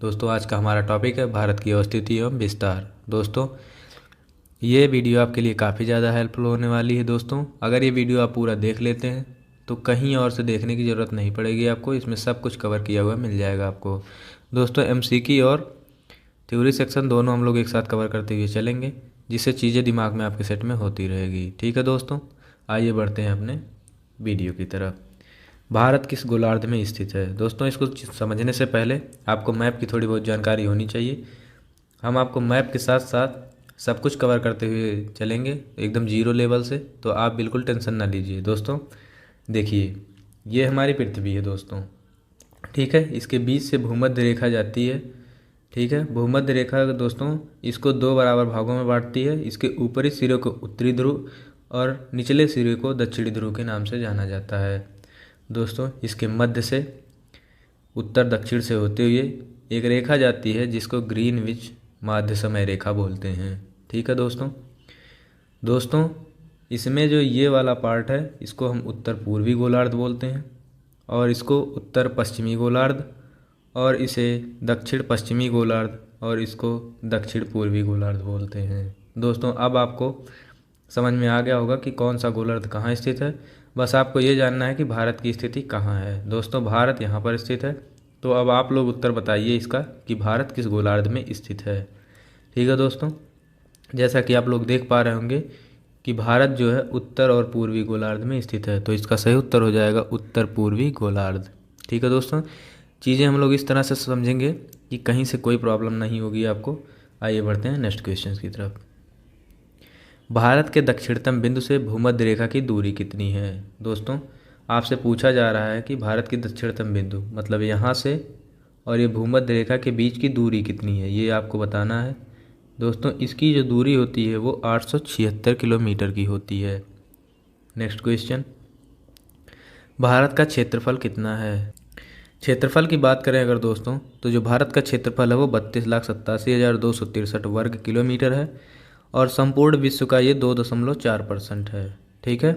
दोस्तों आज का हमारा टॉपिक है भारत की अवस्थिति एवं विस्तार। दोस्तों ये वीडियो आपके लिए काफ़ी ज़्यादा हेल्पफुल होने वाली है। दोस्तों अगर ये वीडियो आप पूरा देख लेते हैं तो कहीं और से देखने की ज़रूरत नहीं पड़ेगी आपको, इसमें सब कुछ कवर किया हुआ मिल जाएगा आपको। दोस्तों एमसीक्यू और थ्योरी सेक्शन दोनों हम लोग एक साथ कवर करते हुए चलेंगे, जिससे चीज़ें दिमाग में आपके सेट में होती रहेगी। ठीक है दोस्तों, आइए बढ़ते हैं अपने वीडियो की तरफ। भारत किस गोलार्ध में स्थित है? दोस्तों इसको समझने से पहले आपको मैप की थोड़ी बहुत जानकारी होनी चाहिए। हम आपको मैप के साथ साथ सब कुछ कवर करते हुए चलेंगे एकदम जीरो लेवल से, तो आप बिल्कुल टेंशन ना लीजिए। दोस्तों देखिए, ये हमारी पृथ्वी है दोस्तों, ठीक है। इसके बीच से भूमध्य रेखा जाती है, ठीक है। भूमध्य रेखा दोस्तों इसको दो बराबर भागों में बांटती है। इसके ऊपरी सिरे को उत्तरी ध्रुव और निचले सिरे को दक्षिणी ध्रुव के नाम से जाना जाता है। दोस्तों इसके मध्य से उत्तर दक्षिण से होते हुए एक रेखा जाती है जिसको ग्रीनविच माध्य समय रेखा बोलते हैं, ठीक है दोस्तों इसमें जो ये वाला पार्ट है इसको हम उत्तर पूर्वी गोलार्ध बोलते हैं, और इसको उत्तर पश्चिमी गोलार्ध, और इसे दक्षिण पश्चिमी गोलार्ध, और इसको दक्षिण पूर्वी गोलार्ध बोलते हैं। दोस्तों अब आपको समझ में आ गया होगा कि कौन सा गोलार्ध कहाँ स्थित है। बस आपको ये जानना है कि भारत की स्थिति कहाँ है। दोस्तों भारत यहाँ पर स्थित है, तो अब आप लोग उत्तर बताइए इसका कि भारत किस गोलार्ध में स्थित है। ठीक है दोस्तों, जैसा कि आप लोग देख पा रहे होंगे कि भारत जो है उत्तर और पूर्वी गोलार्ध में स्थित है, तो इसका सही उत्तर हो जाएगा उत्तर पूर्वी गोलार्ध। ठीक है दोस्तों, चीज़ें हम लोग इस तरह से समझेंगे कि कहीं से कोई प्रॉब्लम नहीं होगी आपको। आइए बढ़ते हैं नेक्स्ट क्वेश्चन की तरफ। भारत के दक्षिणतम बिंदु से भूमध्य रेखा की दूरी कितनी है? दोस्तों आपसे पूछा जा रहा है कि भारत की दक्षिणतम बिंदु मतलब यहाँ से और ये भूमध्य रेखा के बीच की दूरी कितनी है, ये आपको बताना है। दोस्तों इसकी जो दूरी होती है वो 876 किलोमीटर की होती है। नेक्स्ट क्वेश्चन, भारत का क्षेत्रफल कितना है? क्षेत्रफल की बात करें अगर दोस्तों, तो जो भारत का क्षेत्रफल है वो 32,87,263 वर्ग किलोमीटर है, और संपूर्ण विश्व का ये 2.4% है। ठीक है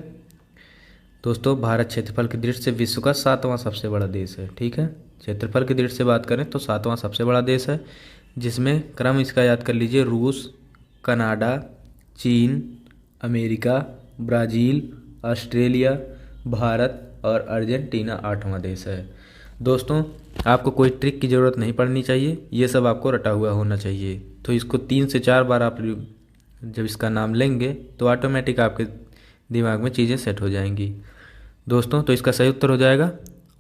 दोस्तों, भारत क्षेत्रफल की दृष्टि से विश्व का 7वां सबसे बड़ा देश है। ठीक है, क्षेत्रफल की दृष्टि से बात करें तो 7वां सबसे बड़ा देश है, जिसमें क्रम इसका याद कर लीजिए: रूस, कनाडा, चीन, अमेरिका, ब्राज़ील, ऑस्ट्रेलिया, भारत और अर्जेंटीना 8वां देश है। दोस्तों आपको कोई ट्रिक की ज़रूरत नहीं पड़नी चाहिए, ये सब आपको रटा हुआ होना चाहिए। तो इसको 3 से 4 बार आप जब इसका नाम लेंगे तो ऑटोमेटिक आपके दिमाग में चीज़ें सेट हो जाएंगी। दोस्तों तो इसका सही उत्तर हो जाएगा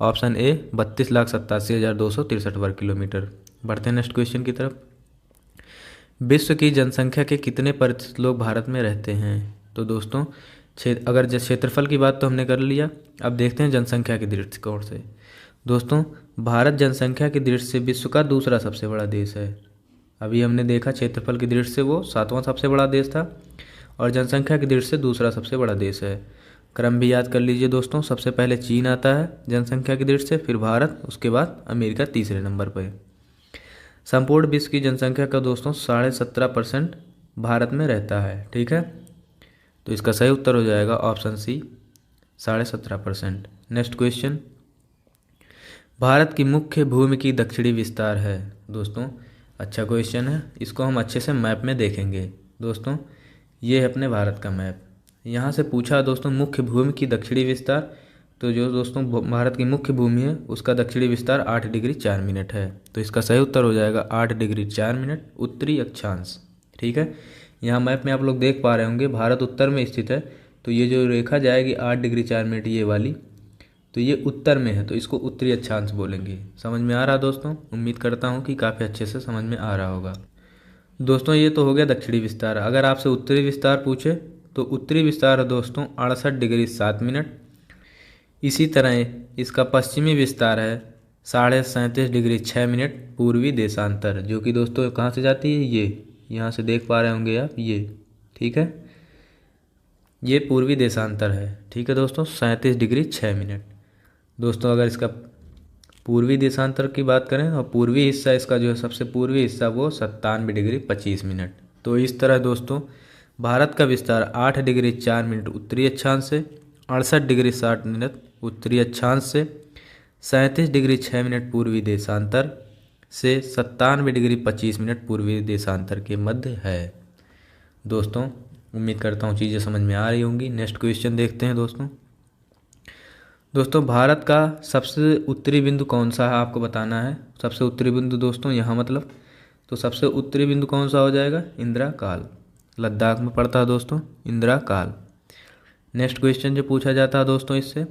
ऑप्शन ए 32,87,263 वर्ग किलोमीटर। बढ़ते हैं नेक्स्ट क्वेश्चन की तरफ। विश्व की जनसंख्या के कितने प्रतिशत लोग भारत में रहते हैं? तो दोस्तों अगर क्षेत्रफल की बात तो हमने कर लिया, अब देखते हैं जनसंख्या की दृष्टिकोण से। दोस्तों भारत जनसंख्या की दृष्टि से विश्व का दूसरा सबसे बड़ा देश है। अभी हमने देखा क्षेत्रफल की दृष्टि से वो 7वां सबसे बड़ा देश था, और जनसंख्या की दृष्टि से दूसरा सबसे बड़ा देश है। क्रम भी याद कर लीजिए दोस्तों, सबसे पहले चीन आता है जनसंख्या की दृष्टि से, फिर भारत, उसके बाद अमेरिका तीसरे नंबर पर। संपूर्ण विश्व की जनसंख्या का दोस्तों 17.5% भारत में रहता है। ठीक है, तो इसका सही उत्तर हो जाएगा option C 17.5%। Next question, Bharat की मुख्य भूमि की दक्षिणी विस्तार है? दोस्तों अच्छा क्वेश्चन है, इसको हम अच्छे से मैप में देखेंगे। दोस्तों ये है अपने भारत का मैप, यहाँ से पूछा दोस्तों मुख्य भूमि की दक्षिणी विस्तार, तो जो दोस्तों भारत की मुख्य भूमि है उसका दक्षिणी विस्तार 8 डिग्री 4 मिनट है, तो इसका सही उत्तर हो जाएगा 8 डिग्री 4 मिनट उत्तरी अक्षांश। ठीक है, यहाँ मैप में आप लोग देख पा रहे होंगे भारत उत्तर में स्थित है, तो ये जो रेखा जाएगी 8 डिग्री 4 मिनट ये वाली, तो ये उत्तर में है, तो इसको उत्तरी अक्षांश बोलेंगे। समझ में आ रहा दोस्तों? उम्मीद करता हूँ कि काफ़ी अच्छे से समझ में आ रहा होगा। दोस्तों ये तो हो गया दक्षिणी विस्तार। अगर आपसे उत्तरी विस्तार पूछे तो उत्तरी विस्तार है दोस्तों 68 डिग्री 7 मिनट। इसी तरह इसका पश्चिमी विस्तार है 37.5 डिग्री 6 मिनट पूर्वी देशांतर, जो कि दोस्तों कहाँ से जाती है, ये यहाँ से देख पा रहे होंगे आप, ये ठीक है, ये पूर्वी देशांतर है। ठीक है दोस्तों, 37 डिग्री 6 मिनट। दोस्तों अगर इसका पूर्वी देशांतर की बात करें और पूर्वी हिस्सा इसका जो है सबसे पूर्वी हिस्सा वो 97 डिग्री 25 मिनट। तो इस तरह दोस्तों भारत का विस्तार 8 डिग्री 4 मिनट उत्तरी अक्षांश से, 68 डिग्री 60 मिनट उत्तरी अक्षांश से, 37 डिग्री 6 मिनट पूर्वी देशांतर, से 97 डिग्री 25 मिनट पूर्वी देशांतर के मध्य है। दोस्तों उम्मीद करता हूँ चीज़ें समझ में आ रही होंगी। नेक्स्ट क्वेश्चन देखते हैं दोस्तों। भारत का सबसे उत्तरी बिंदु कौन सा है, आपको बताना है। सबसे उत्तरी बिंदु दोस्तों यहाँ मतलब, तो सबसे उत्तरी बिंदु कौन सा हो जाएगा, इंदिरा काल। लद्दाख में पड़ता है दोस्तों इंदिरा काल। नेक्स्ट क्वेश्चन जो पूछा जाता है दोस्तों इससे,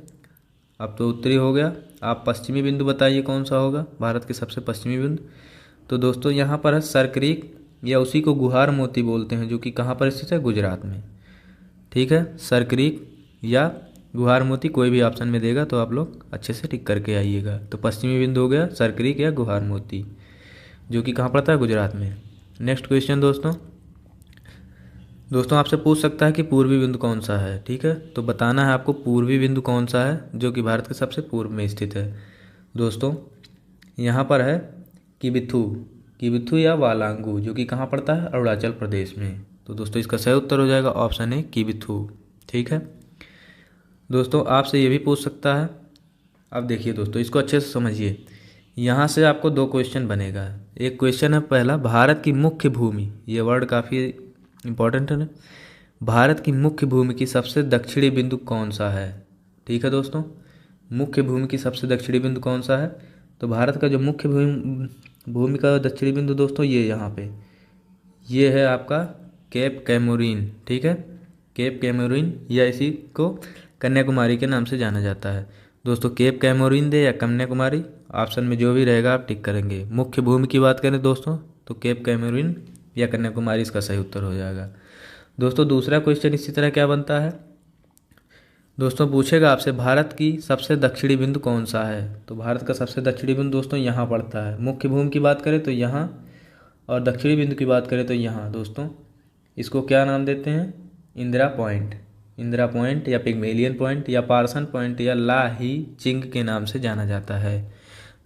अब तो उत्तरी हो गया, आप पश्चिमी बिंदु बताइए कौन सा होगा भारत के सबसे पश्चिमी बिंदु। तो दोस्तों यहाँ पर है सरक्रीक, या उसी को गुहार मोती बोलते हैं, जो कि कहाँ पर स्थित है, गुजरात में। ठीक है, सरक्रीक या गुहार मोती, कोई भी ऑप्शन में देगा तो आप लोग अच्छे से टिक करके आइएगा। तो पश्चिमी बिंदु हो गया सरक्रीक या गुहार मोती, जो कि कहाँ पड़ता है, गुजरात में। नेक्स्ट क्वेश्चन दोस्तों आपसे पूछ सकता है कि पूर्वी बिंदु कौन सा है। ठीक है, तो बताना है आपको पूर्वी बिंदु कौन सा है जो कि भारत के सबसे पूर्व में स्थित है। दोस्तों यहाँ पर है किबिथु या वालांगू, जो कि कहाँ पड़ता है, अरुणाचल प्रदेश में। तो दोस्तों इसका सही उत्तर हो जाएगा ऑप्शन ए किबिथु। ठीक है दोस्तों, आपसे ये भी पूछ सकता है। अब देखिए दोस्तों इसको अच्छे से समझिए, यहाँ से आपको दो क्वेश्चन बनेगा। एक क्वेश्चन है पहला, भारत की मुख्य भूमि, ये वर्ड काफ़ी इंपॉर्टेंट है ना। भारत की मुख्य भूमि की सबसे दक्षिणी बिंदु कौन सा है। ठीक है दोस्तों, मुख्य भूमि की सबसे दक्षिणी बिंदु कौन सा है। तो भारत का जो मुख्य भूमि का दक्षिणी बिंदु दोस्तों, ये यहाँ पे ये है आपका केप कैमोरीन। ठीक है, केप कैमोरीन, या इसी को कन्याकुमारी के नाम से जाना जाता है। दोस्तों केप कैमोरीन दे या कन्याकुमारी, ऑप्शन में जो भी रहेगा आप टिक करेंगे। मुख्य भूमि की बात करें दोस्तों तो केप कैमोरीन या कन्याकुमारी इसका सही उत्तर हो जाएगा। दोस्तों दूसरा क्वेश्चन इसी तरह क्या बनता है, दोस्तों पूछेगा आपसे भारत की सबसे दक्षिणी बिंदु कौन सा है। तो भारत का सबसे दक्षिणी बिंदु दोस्तों यहाँ पड़ता है। मुख्य भूमि की बात करें तो यहाँ, और दक्षिणी बिंदु की बात करें तो यहाँ। दोस्तों इसको क्या नाम देते हैं, इंदिरा पॉइंट या पिग्मेलियन पॉइंट या पार्सन पॉइंट या लाही चिंग के नाम से जाना जाता है।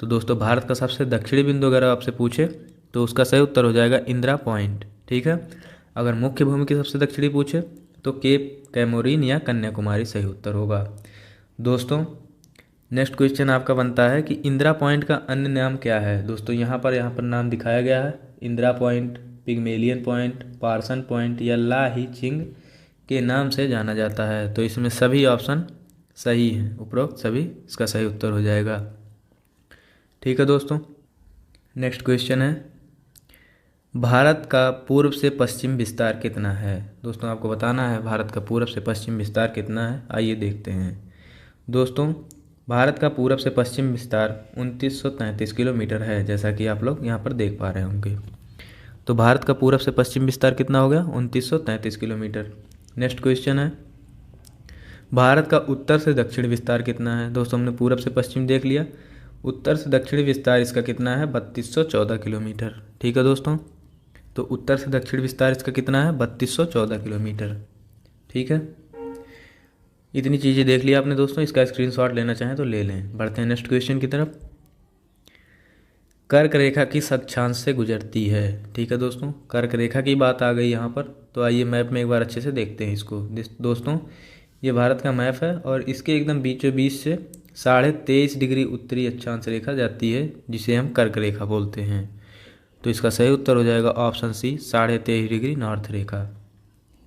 तो दोस्तों भारत का सबसे दक्षिणी बिंदु अगर आपसे पूछे तो उसका सही उत्तर हो जाएगा इंदिरा पॉइंट। ठीक है, अगर मुख्य भूमि की सबसे दक्षिणी पूछे तो केप कैमोरीन या कन्याकुमारी सही उत्तर होगा। दोस्तों नेक्स्ट क्वेश्चन आपका बनता है कि इंदिरा पॉइंट का अन्य नाम क्या है। दोस्तों यहाँ पर नाम दिखाया गया है, Indira Point, Pygmalion Point, Parson Point या लाही चिंग के नाम से जाना जाता है। तो इसमें सभी ऑप्शन सही हैं, उपरोक्त सभी इसका सही उत्तर हो जाएगा। ठीक है दोस्तों, नेक्स्ट क्वेश्चन है, भारत का पूर्व से पश्चिम विस्तार कितना है। दोस्तों आपको बताना है भारत का पूर्व से पश्चिम विस्तार कितना है। आइए देखते हैं। दोस्तों भारत का पूर्व से पश्चिम विस्तार 2933 किलोमीटर है, जैसा कि आप लोग यहाँ पर देख पा रहे होंगे। तो भारत का पूर्व से पश्चिम विस्तार कितना हो गया, 2933 किलोमीटर। नेक्स्ट क्वेश्चन है, भारत का उत्तर से दक्षिण विस्तार कितना है। दोस्तों हमने पूरब से पश्चिम देख लिया, उत्तर से दक्षिण विस्तार इसका कितना है, 3214 किलोमीटर। ठीक है दोस्तों, तो उत्तर से दक्षिण विस्तार इसका कितना है, 3214 किलोमीटर। ठीक है, इतनी चीज़ें देख लिया आपने दोस्तों, इसका स्क्रीनशॉट लेना चाहें तो ले लें। बढ़ते हैं नेक्स्ट क्वेश्चन की तरफ। कर्क रेखा किस अक्षांश से गुजरती है। ठीक है दोस्तों, कर्क रेखा की बात आ गई यहाँ पर, तो आइए मैप में एक बार अच्छे से देखते हैं इसको। दोस्तों ये भारत का मैप है और इसके एकदम बीचों बीच से 23.5 डिग्री उत्तरी अक्षांश रेखा जाती है, जिसे हम कर्क रेखा बोलते हैं। तो इसका सही उत्तर हो जाएगा ऑप्शन सी, 23.5 डिग्री नॉर्थ रेखा।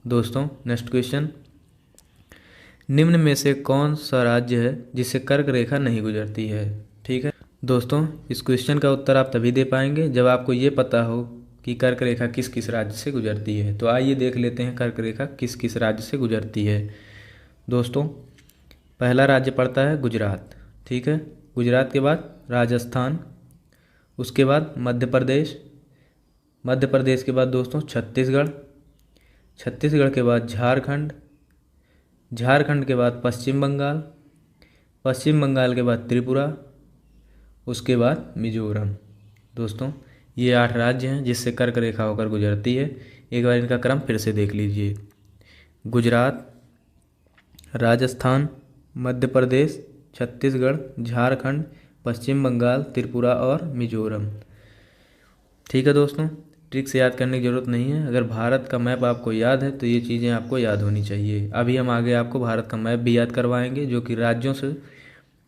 दोस्तों नेक्स्ट क्वेश्चन, निम्न में से कौन सा राज्य है जिससे कर्क रेखा नहीं गुजरती है। ठीक है दोस्तों, इस क्वेश्चन का उत्तर आप तभी दे पाएंगे जब आपको ये पता हो कि कर्क रेखा किस किस राज्य से गुजरती है। तो आइए देख लेते हैं कर्क रेखा किस किस राज्य से गुजरती है। दोस्तों पहला राज्य पड़ता है गुजरात। ठीक है, गुजरात के बाद राजस्थान, उसके बाद मध्य प्रदेश, मध्य प्रदेश के बाद दोस्तों छत्तीसगढ़, छत्तीसगढ़ के बाद झारखंड, झारखंड के बाद पश्चिम बंगाल, पश्चिम बंगाल के बाद त्रिपुरा, उसके बाद मिजोरम। दोस्तों ये 8 राज्य हैं जिससे कर्क रेखा होकर गुजरती है। एक बार इनका क्रम फिर से देख लीजिए, गुजरात, राजस्थान, मध्य प्रदेश, छत्तीसगढ़, झारखंड, पश्चिम बंगाल, त्रिपुरा और मिजोरम। ठीक है दोस्तों, ट्रिक से याद करने की ज़रूरत नहीं है। अगर भारत का मैप आपको याद है तो ये चीज़ें आपको याद होनी चाहिए। अभी हम आगे आपको भारत का मैप भी याद करवाएंगे, जो कि राज्यों से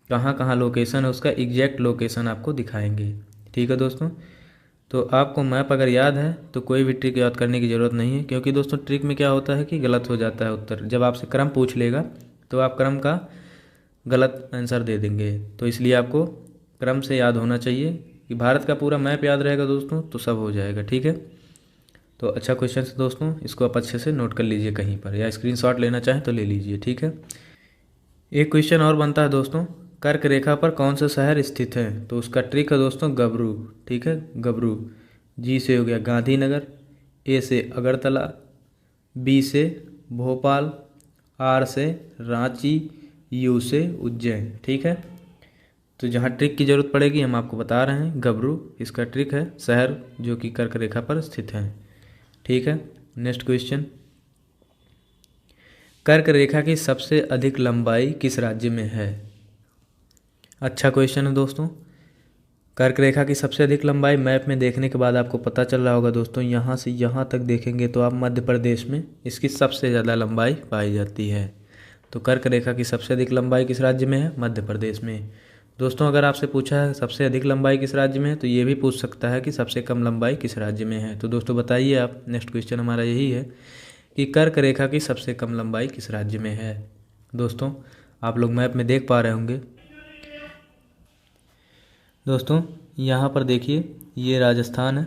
कहाँ कहाँ लोकेशन है उसका एग्जैक्ट लोकेशन आपको दिखाएंगे। ठीक है दोस्तों, तो आपको मैप अगर याद है तो कोई भी ट्रिक याद करने की ज़रूरत नहीं है, क्योंकि दोस्तों ट्रिक में क्या होता है कि गलत हो जाता है उत्तर। जब आपसे क्रम पूछ लेगा तो आप क्रम का गलत आंसर दे देंगे। तो इसलिए आपको क्रम से याद होना चाहिए कि भारत का पूरा मैप याद रहेगा दोस्तों तो सब हो जाएगा। ठीक है, तो अच्छा क्वेश्चन है दोस्तों, इसको आप अच्छे से नोट कर लीजिए कहीं पर, या स्क्रीनशॉट लेना चाहें तो ले लीजिए। ठीक है, एक क्वेश्चन और बनता है दोस्तों, कर्क रेखा पर कौन सा शहर स्थित है? तो उसका ट्रिक है दोस्तों गबरू। ठीक है, गबरू। जी से हो गया गांधीनगर, ए से अगरतला, बी से भोपाल, आर से रांची, यू से उज्जैन। ठीक है, तो जहाँ ट्रिक की ज़रूरत पड़ेगी हम आपको बता रहे हैं, गबरू इसका ट्रिक है, शहर जो कि कर्क रेखा पर स्थित है। ठीक है, नेक्स्ट क्वेश्चन, कर्क रेखा की सबसे अधिक लंबाई किस राज्य में है? अच्छा क्वेश्चन है दोस्तों, कर्क रेखा की सबसे अधिक लंबाई मैप में देखने के बाद आपको पता चल रहा होगा दोस्तों, यहाँ से यहाँ तक देखेंगे तो आप मध्य प्रदेश में इसकी सबसे ज़्यादा लंबाई पाई जाती है। तो कर्क रेखा की सबसे अधिक लंबाई किस राज्य में है? मध्य प्रदेश में। दोस्तों अगर आपसे पूछा है सबसे अधिक लंबाई किस राज्य में है, तो ये भी पूछ सकता है कि सबसे कम लंबाई किस राज्य में है। तो दोस्तों बताइए आप, नेक्स्ट क्वेश्चन हमारा यही है कि कर्क रेखा की सबसे कम लंबाई किस राज्य में है। दोस्तों आप लोग मैप में देख पा रहे होंगे दोस्तों, यहाँ पर देखिए ये राजस्थान है,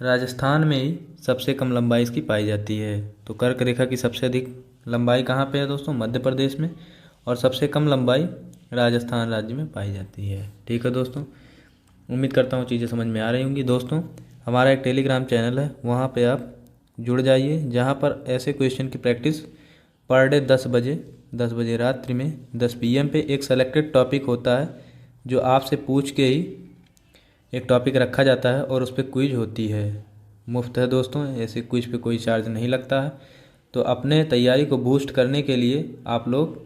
राजस्थान में ही सबसे कम लंबाई इसकी पाई जाती है। तो कर्क रेखा की सबसे अधिक लंबाई कहाँ पे है दोस्तों? मध्य प्रदेश में, और सबसे कम लंबाई राजस्थान राज्य में पाई जाती है। ठीक है दोस्तों, उम्मीद करता हूँ चीज़ें समझ में आ रही होंगी। दोस्तों हमारा एक टेलीग्राम चैनल है, वहाँ पे आप जुड़ जाइए, जहाँ पर ऐसे क्वेश्चन की प्रैक्टिस पर डे 10 बजे रात्रि में 10 PM पे एक सेलेक्टेड टॉपिक होता है, जो आपसे पूछ के ही एक टॉपिक रखा जाता है और उस पर क्विज होती है। मुफ्त है दोस्तों, ऐसे क्विज पे कोई चार्ज नहीं लगता है। तो अपने तैयारी को बूस्ट करने के लिए आप लोग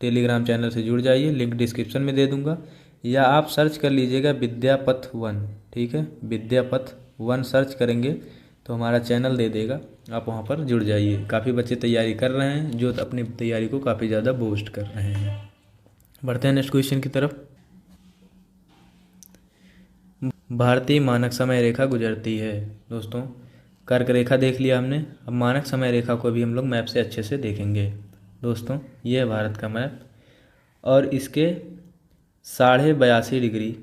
टेलीग्राम चैनल से जुड़ जाइए, लिंक डिस्क्रिप्शन में दे दूंगा, या आप सर्च कर लीजिएगा विद्यापथ 1। ठीक है, विद्यापथ 1 सर्च करेंगे तो हमारा चैनल दे देगा, आप वहाँ पर जुड़ जाइए। काफ़ी बच्चे तैयारी कर रहे हैं जो अपनी तैयारी को काफ़ी ज़्यादा बूस्ट कर रहे हैं। बढ़ते हैं नेक्स्ट क्वेश्चन की तरफ। भारतीय मानक समय रेखा गुजरती है। दोस्तों कर्क रेखा देख लिया हमने, अब मानक समय रेखा को भी हम लोग मैप से अच्छे से देखेंगे। दोस्तों ये है भारत का मैप, और इसके 82.5 डिग्री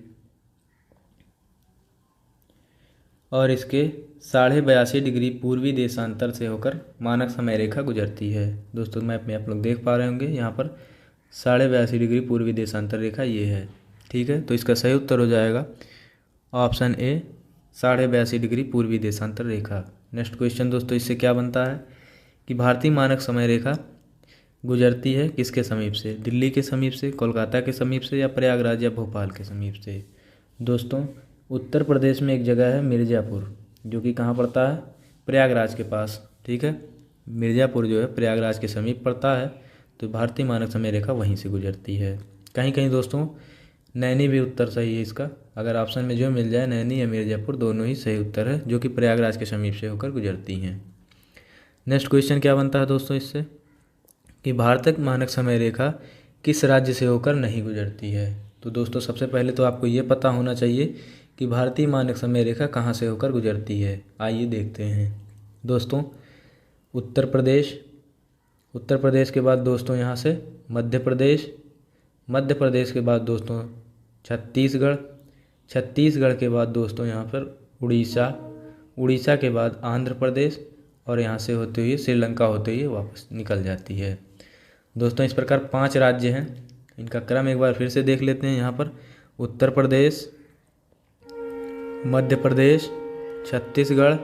और इसके 82.5 डिग्री पूर्वी देशांतर से होकर मानक समय रेखा गुजरती है। दोस्तों मैप में आप लोग देख पा रहे होंगे, यहाँ पर 82.5 डिग्री पूर्वी देशांतर रेखा ये है। ठीक है, तो इसका सही उत्तर हो जाएगा ऑप्शन ए, 82.5 डिग्री पूर्वी देशांतर रेखा। नेक्स्ट क्वेश्चन दोस्तों, इससे क्या बनता है कि भारतीय मानक समय रेखा गुजरती है किसके समीप से? दिल्ली के समीप से, कोलकाता के समीप से, या प्रयागराज या भोपाल के समीप से? दोस्तों उत्तर प्रदेश में एक जगह है मिर्ज़ापुर, जो कि कहाँ पड़ता है? प्रयागराज के पास। ठीक है, मिर्ज़ापुर जो है प्रयागराज के समीप पड़ता है, तो भारतीय मानक समय रेखा वहीं से गुजरती है। कहीं कहीं दोस्तों नैनी भी उत्तर सही है इसका, अगर ऑप्शन में जो मिल जाए, नैनी या मिर्ज़ापुर दोनों ही सही उत्तर है, जो कि प्रयागराज के समीप से होकर गुजरती हैं। नेक्स्ट क्वेश्चन क्या बनता है दोस्तों इससे कि भारतीय मानक समय रेखा किस राज्य से होकर नहीं गुजरती है? तो दोस्तों सबसे पहले तो आपको ये पता होना चाहिए कि भारतीय मानक समय रेखा कहाँ से होकर गुजरती है। आइए देखते हैं दोस्तों, उत्तर प्रदेश, उत्तर प्रदेश के बाद दोस्तों यहाँ से मध्य प्रदेश, मध्य प्रदेश के बाद दोस्तों छत्तीसगढ़, छत्तीसगढ़ के बाद दोस्तों यहाँ पर उड़ीसा, उड़ीसा के बाद आंध्र प्रदेश, और यहाँ से होते हुए श्रीलंका होते हुए वापस निकल जाती है। दोस्तों इस प्रकार 5 राज्य हैं, इनका क्रम एक बार फिर से देख लेते हैं। यहाँ पर उत्तर प्रदेश, मध्य प्रदेश, छत्तीसगढ़,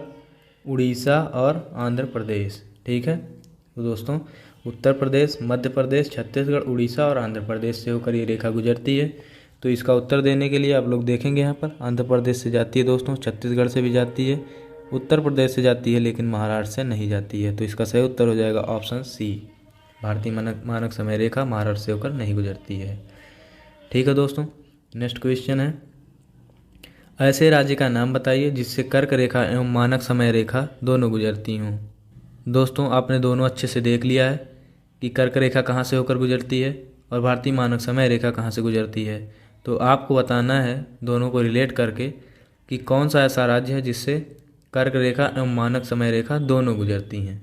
उड़ीसा और आंध्र प्रदेश। ठीक है, तो दोस्तों उत्तर प्रदेश, मध्य प्रदेश, छत्तीसगढ़, उड़ीसा और आंध्र प्रदेश से होकर ये रेखा गुजरती है। तो इसका उत्तर देने के लिए आप लोग देखेंगे, यहाँ पर आंध्र प्रदेश से जाती है दोस्तों, छत्तीसगढ़ से भी जाती है, उत्तर प्रदेश से जाती है, लेकिन महाराष्ट्र से नहीं जाती है। तो इसका सही उत्तर हो जाएगा ऑप्शन सी, भारतीय मानक समय रेखा महाराष्ट्र से होकर नहीं गुजरती है। ठीक है दोस्तों, नेक्स्ट क्वेश्चन है, ऐसे राज्य का नाम बताइए जिससे कर्क रेखा एवं मानक समय रेखा दोनों गुजरती हों। दोस्तों आपने दोनों अच्छे से देख लिया है कि कर्क रेखा कहाँ से होकर गुजरती है और भारतीय मानक समय रेखा कहाँ से गुजरती है। तो आपको बताना है दोनों को रिलेट करके कि कौन सा ऐसा राज्य है जिससे कर्क रेखा एवं मानक समय रेखा दोनों गुजरती हैं।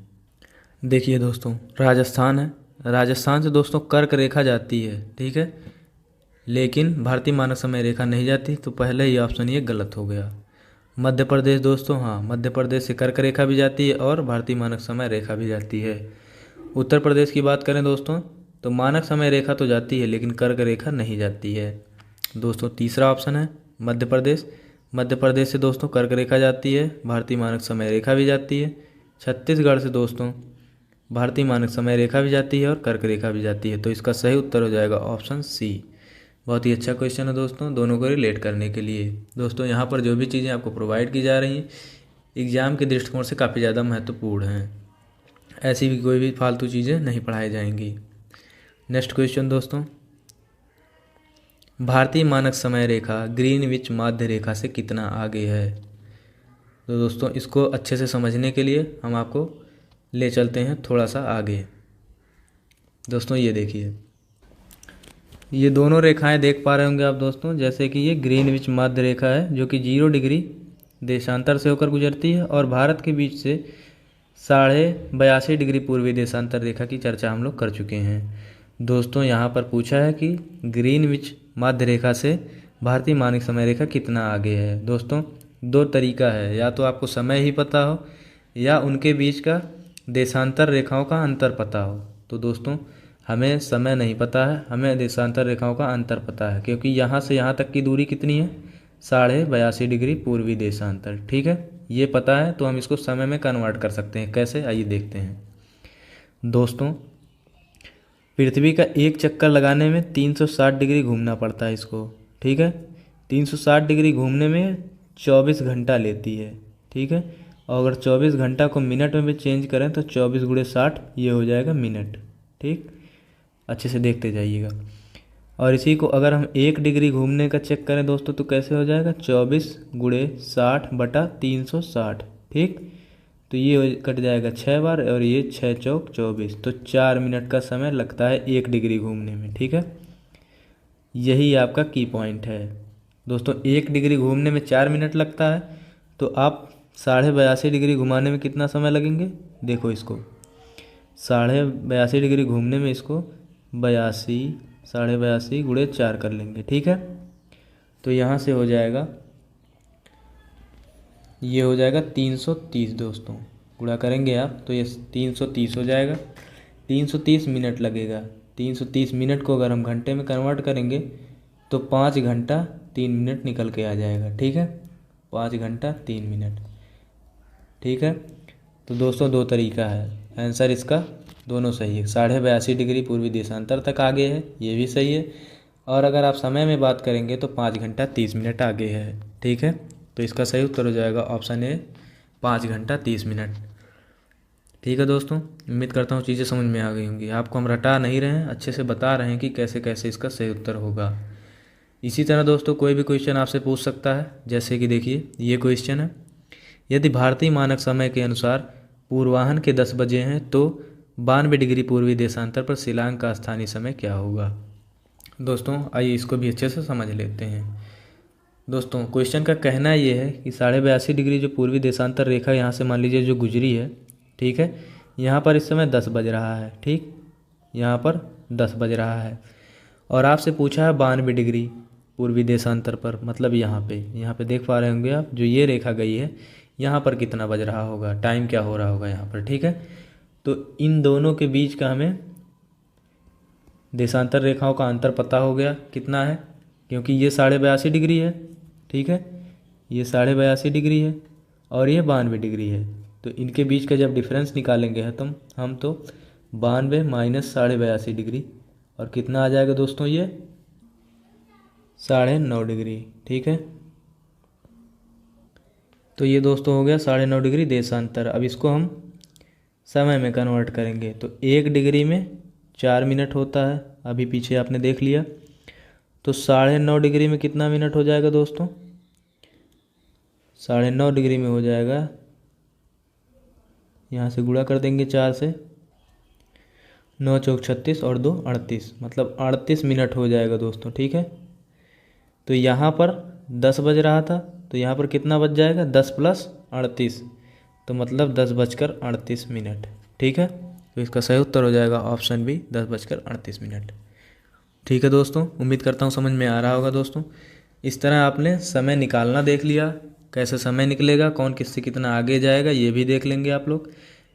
देखिए दोस्तों, राजस्थान है। राजस्थान से दोस्तों कर्क रेखा जाती है, ठीक है, लेकिन भारतीय मानक समय रेखा नहीं जाती, तो पहले ही ऑप्शन ये गलत हो गया। मध्य प्रदेश दोस्तों, हाँ, मध्य प्रदेश से कर्क रेखा भी जाती है और भारतीय मानक समय रेखा भी जाती है। उत्तर प्रदेश की बात करें दोस्तों, तो मानक समय रेखा तो जाती है लेकिन कर्क रेखा नहीं जाती है। दोस्तों तीसरा ऑप्शन है मध्य प्रदेश। मध्य प्रदेश से दोस्तों कर्क रेखा जाती है, भारतीय मानक समय रेखा भी जाती है। छत्तीसगढ़ से दोस्तों भारतीय मानक समय रेखा भी जाती है और कर्क रेखा भी जाती है। तो इसका सही उत्तर हो जाएगा ऑप्शन सी। बहुत ही अच्छा क्वेश्चन है दोस्तों, दोनों को रिलेट करने के लिए। दोस्तों यहाँ पर जो भी चीज़ें आपको प्रोवाइड की जा रही हैं एग्ज़ाम के दृष्टिकोण से काफ़ी ज़्यादा महत्वपूर्ण हैं। ऐसी भी कोई भी फालतू चीज़ें नहीं पढ़ाई जाएंगी। नेक्स्ट क्वेश्चन दोस्तों, भारतीय मानक समय रेखा ग्रीनविच माध्य रेखा से कितना आगे है। तो दोस्तों इसको अच्छे से समझने के लिए हम आपको ले चलते हैं थोड़ा सा आगे। दोस्तों ये देखिए, ये दोनों रेखाएं देख पा रहे होंगे आप दोस्तों, जैसे कि ये ग्रीनविच माध्य रेखा है जो कि 0 डिग्री देशांतर से होकर गुजरती है और भारत के बीच से 82.5 डिग्री पूर्वी देशांतर रेखा की चर्चा हम लोग कर चुके हैं। दोस्तों यहाँ पर पूछा है कि ग्रीनविच माध्य रेखा से भारतीय मानक समय रेखा कितना आगे है। दोस्तों दो तरीका है, या तो आपको समय ही पता हो या उनके बीच का देशांतर रेखाओं का अंतर पता हो। तो दोस्तों हमें समय नहीं पता है, हमें देशांतर रेखाओं का अंतर पता है, क्योंकि यहाँ से यहाँ तक की दूरी कितनी है, 82.5 डिग्री पूर्वी देशांतर, ठीक है, ये पता है। तो हम इसको समय में कन्वर्ट कर सकते हैं। कैसे, आइए देखते हैं। दोस्तों पृथ्वी का एक चक्कर लगाने में 360 डिग्री घूमना पड़ता है इसको, ठीक है। 360 डिग्री घूमने में 24 घंटा लेती है, ठीक है। और अगर 24 घंटा को मिनट में भी चेंज करें तो 24 × 60 ये हो जाएगा मिनट, ठीक। अच्छे से देखते जाइएगा। और इसी को अगर हम 1 डिग्री घूमने का चेक करें दोस्तों तो कैसे हो जाएगा, 24 × 60/360, ठीक। तो ये कट जाएगा 6 बार और ये 6 चौक 24, तो 4 मिनट का समय लगता है 1 डिग्री घूमने में, ठीक है। यही आपका की पॉइंट है दोस्तों। 1 डिग्री घूमने में 4 मिनट लगता है, तो आप 82.5 डिग्री घुमाने में कितना समय लगेंगे, देखो इसको 82.5 डिग्री घूमने में इसको 82 × 4 कर लेंगे, ठीक है। तो यहाँ से हो जाएगा, ये हो जाएगा 330 दोस्तों, गुणा करेंगे आप तो ये 330 हो जाएगा। 330 मिनट लगेगा। 330 मिनट को अगर हम घंटे में कन्वर्ट करेंगे तो 5 घंटा 3 मिनट निकल के आ जाएगा, ठीक है, 5 घंटा 3 मिनट, ठीक है। तो दोस्तों दो तरीका है, आंसर इसका दोनों सही है। 82.5 डिग्री पूर्वी देशांतर तक आगे है, ये भी सही है। और अगर आप समय में बात करेंगे तो 5 घंटा 30 मिनट आगे है, ठीक है। तो इसका सही उत्तर हो जाएगा ऑप्शन ए, 5 घंटा 30 मिनट, ठीक है। दोस्तों उम्मीद करता हूँ चीज़ें समझ में आ गई होंगी। आपको हम रटा नहीं रहे हैं, अच्छे से बता रहे हैं कि कैसे कैसे इसका सही उत्तर होगा। इसी तरह दोस्तों कोई भी क्वेश्चन आपसे पूछ सकता है, जैसे कि देखिए ये क्वेश्चन है, यदि भारतीय मानक समय के अनुसार पूर्वाह्न के 10 बजे हैं तो 92 डिग्री पूर्वी देशांतर पर शिलांग का स्थानीय समय क्या होगा। दोस्तों आइए इसको भी अच्छे से समझ लेते हैं। दोस्तों क्वेश्चन का कहना ये है कि 82.5 डिग्री जो पूर्वी देशांतर रेखा यहाँ से मान लीजिए जो गुजरी है, ठीक है, यहाँ पर इस समय 10 बज रहा है, ठीक, यहाँ पर 10 बज रहा है। और आपसे पूछा है 92 डिग्री पूर्वी देशांतर पर, मतलब यहाँ पे देख पा रहे होंगे आप, जो ये रेखा गई है यहाँ पर कितना बज रहा होगा, टाइम क्या हो रहा होगा यहाँ पर, ठीक है। तो इन दोनों के बीच का हमें देशांतर रेखाओं का अंतर पता हो गया कितना है, क्योंकि ये 82.5 डिग्री है, ठीक है, ये 82.5 डिग्री है और ये 92 डिग्री है। तो इनके बीच का जब डिफरेंस निकालेंगे हम तो 92 - 82.5 डिग्री, और कितना आ जाएगा दोस्तों, ये 9.5 डिग्री, ठीक है। तो ये दोस्तों हो गया 9.5 डिग्री देशांतर। अब इसको हम समय में कन्वर्ट करेंगे तो 1 डिग्री में 4 मिनट होता है, अभी पीछे आपने देख लिया। तो 9.5 डिग्री में कितना मिनट हो जाएगा दोस्तों, 9.5 डिग्री में हो जाएगा, यहाँ से गुणा कर देंगे 4 से, 9 चौक 36 और 2 38, मतलब 38 मिनट हो जाएगा दोस्तों, ठीक है। तो यहाँ पर 10 बज रहा था तो यहाँ पर कितना बच जाएगा 10 + 38, तो मतलब 10:38। ठीक है, तो इसका सही उत्तर हो जाएगा ऑप्शन बी 10:38। ठीक है दोस्तों, उम्मीद करता हूँ समझ में आ रहा होगा दोस्तों। इस तरह आपने समय निकालना देख लिया, कैसे समय निकलेगा, कौन किससे कितना आगे जाएगा ये भी देख लेंगे आप लोग।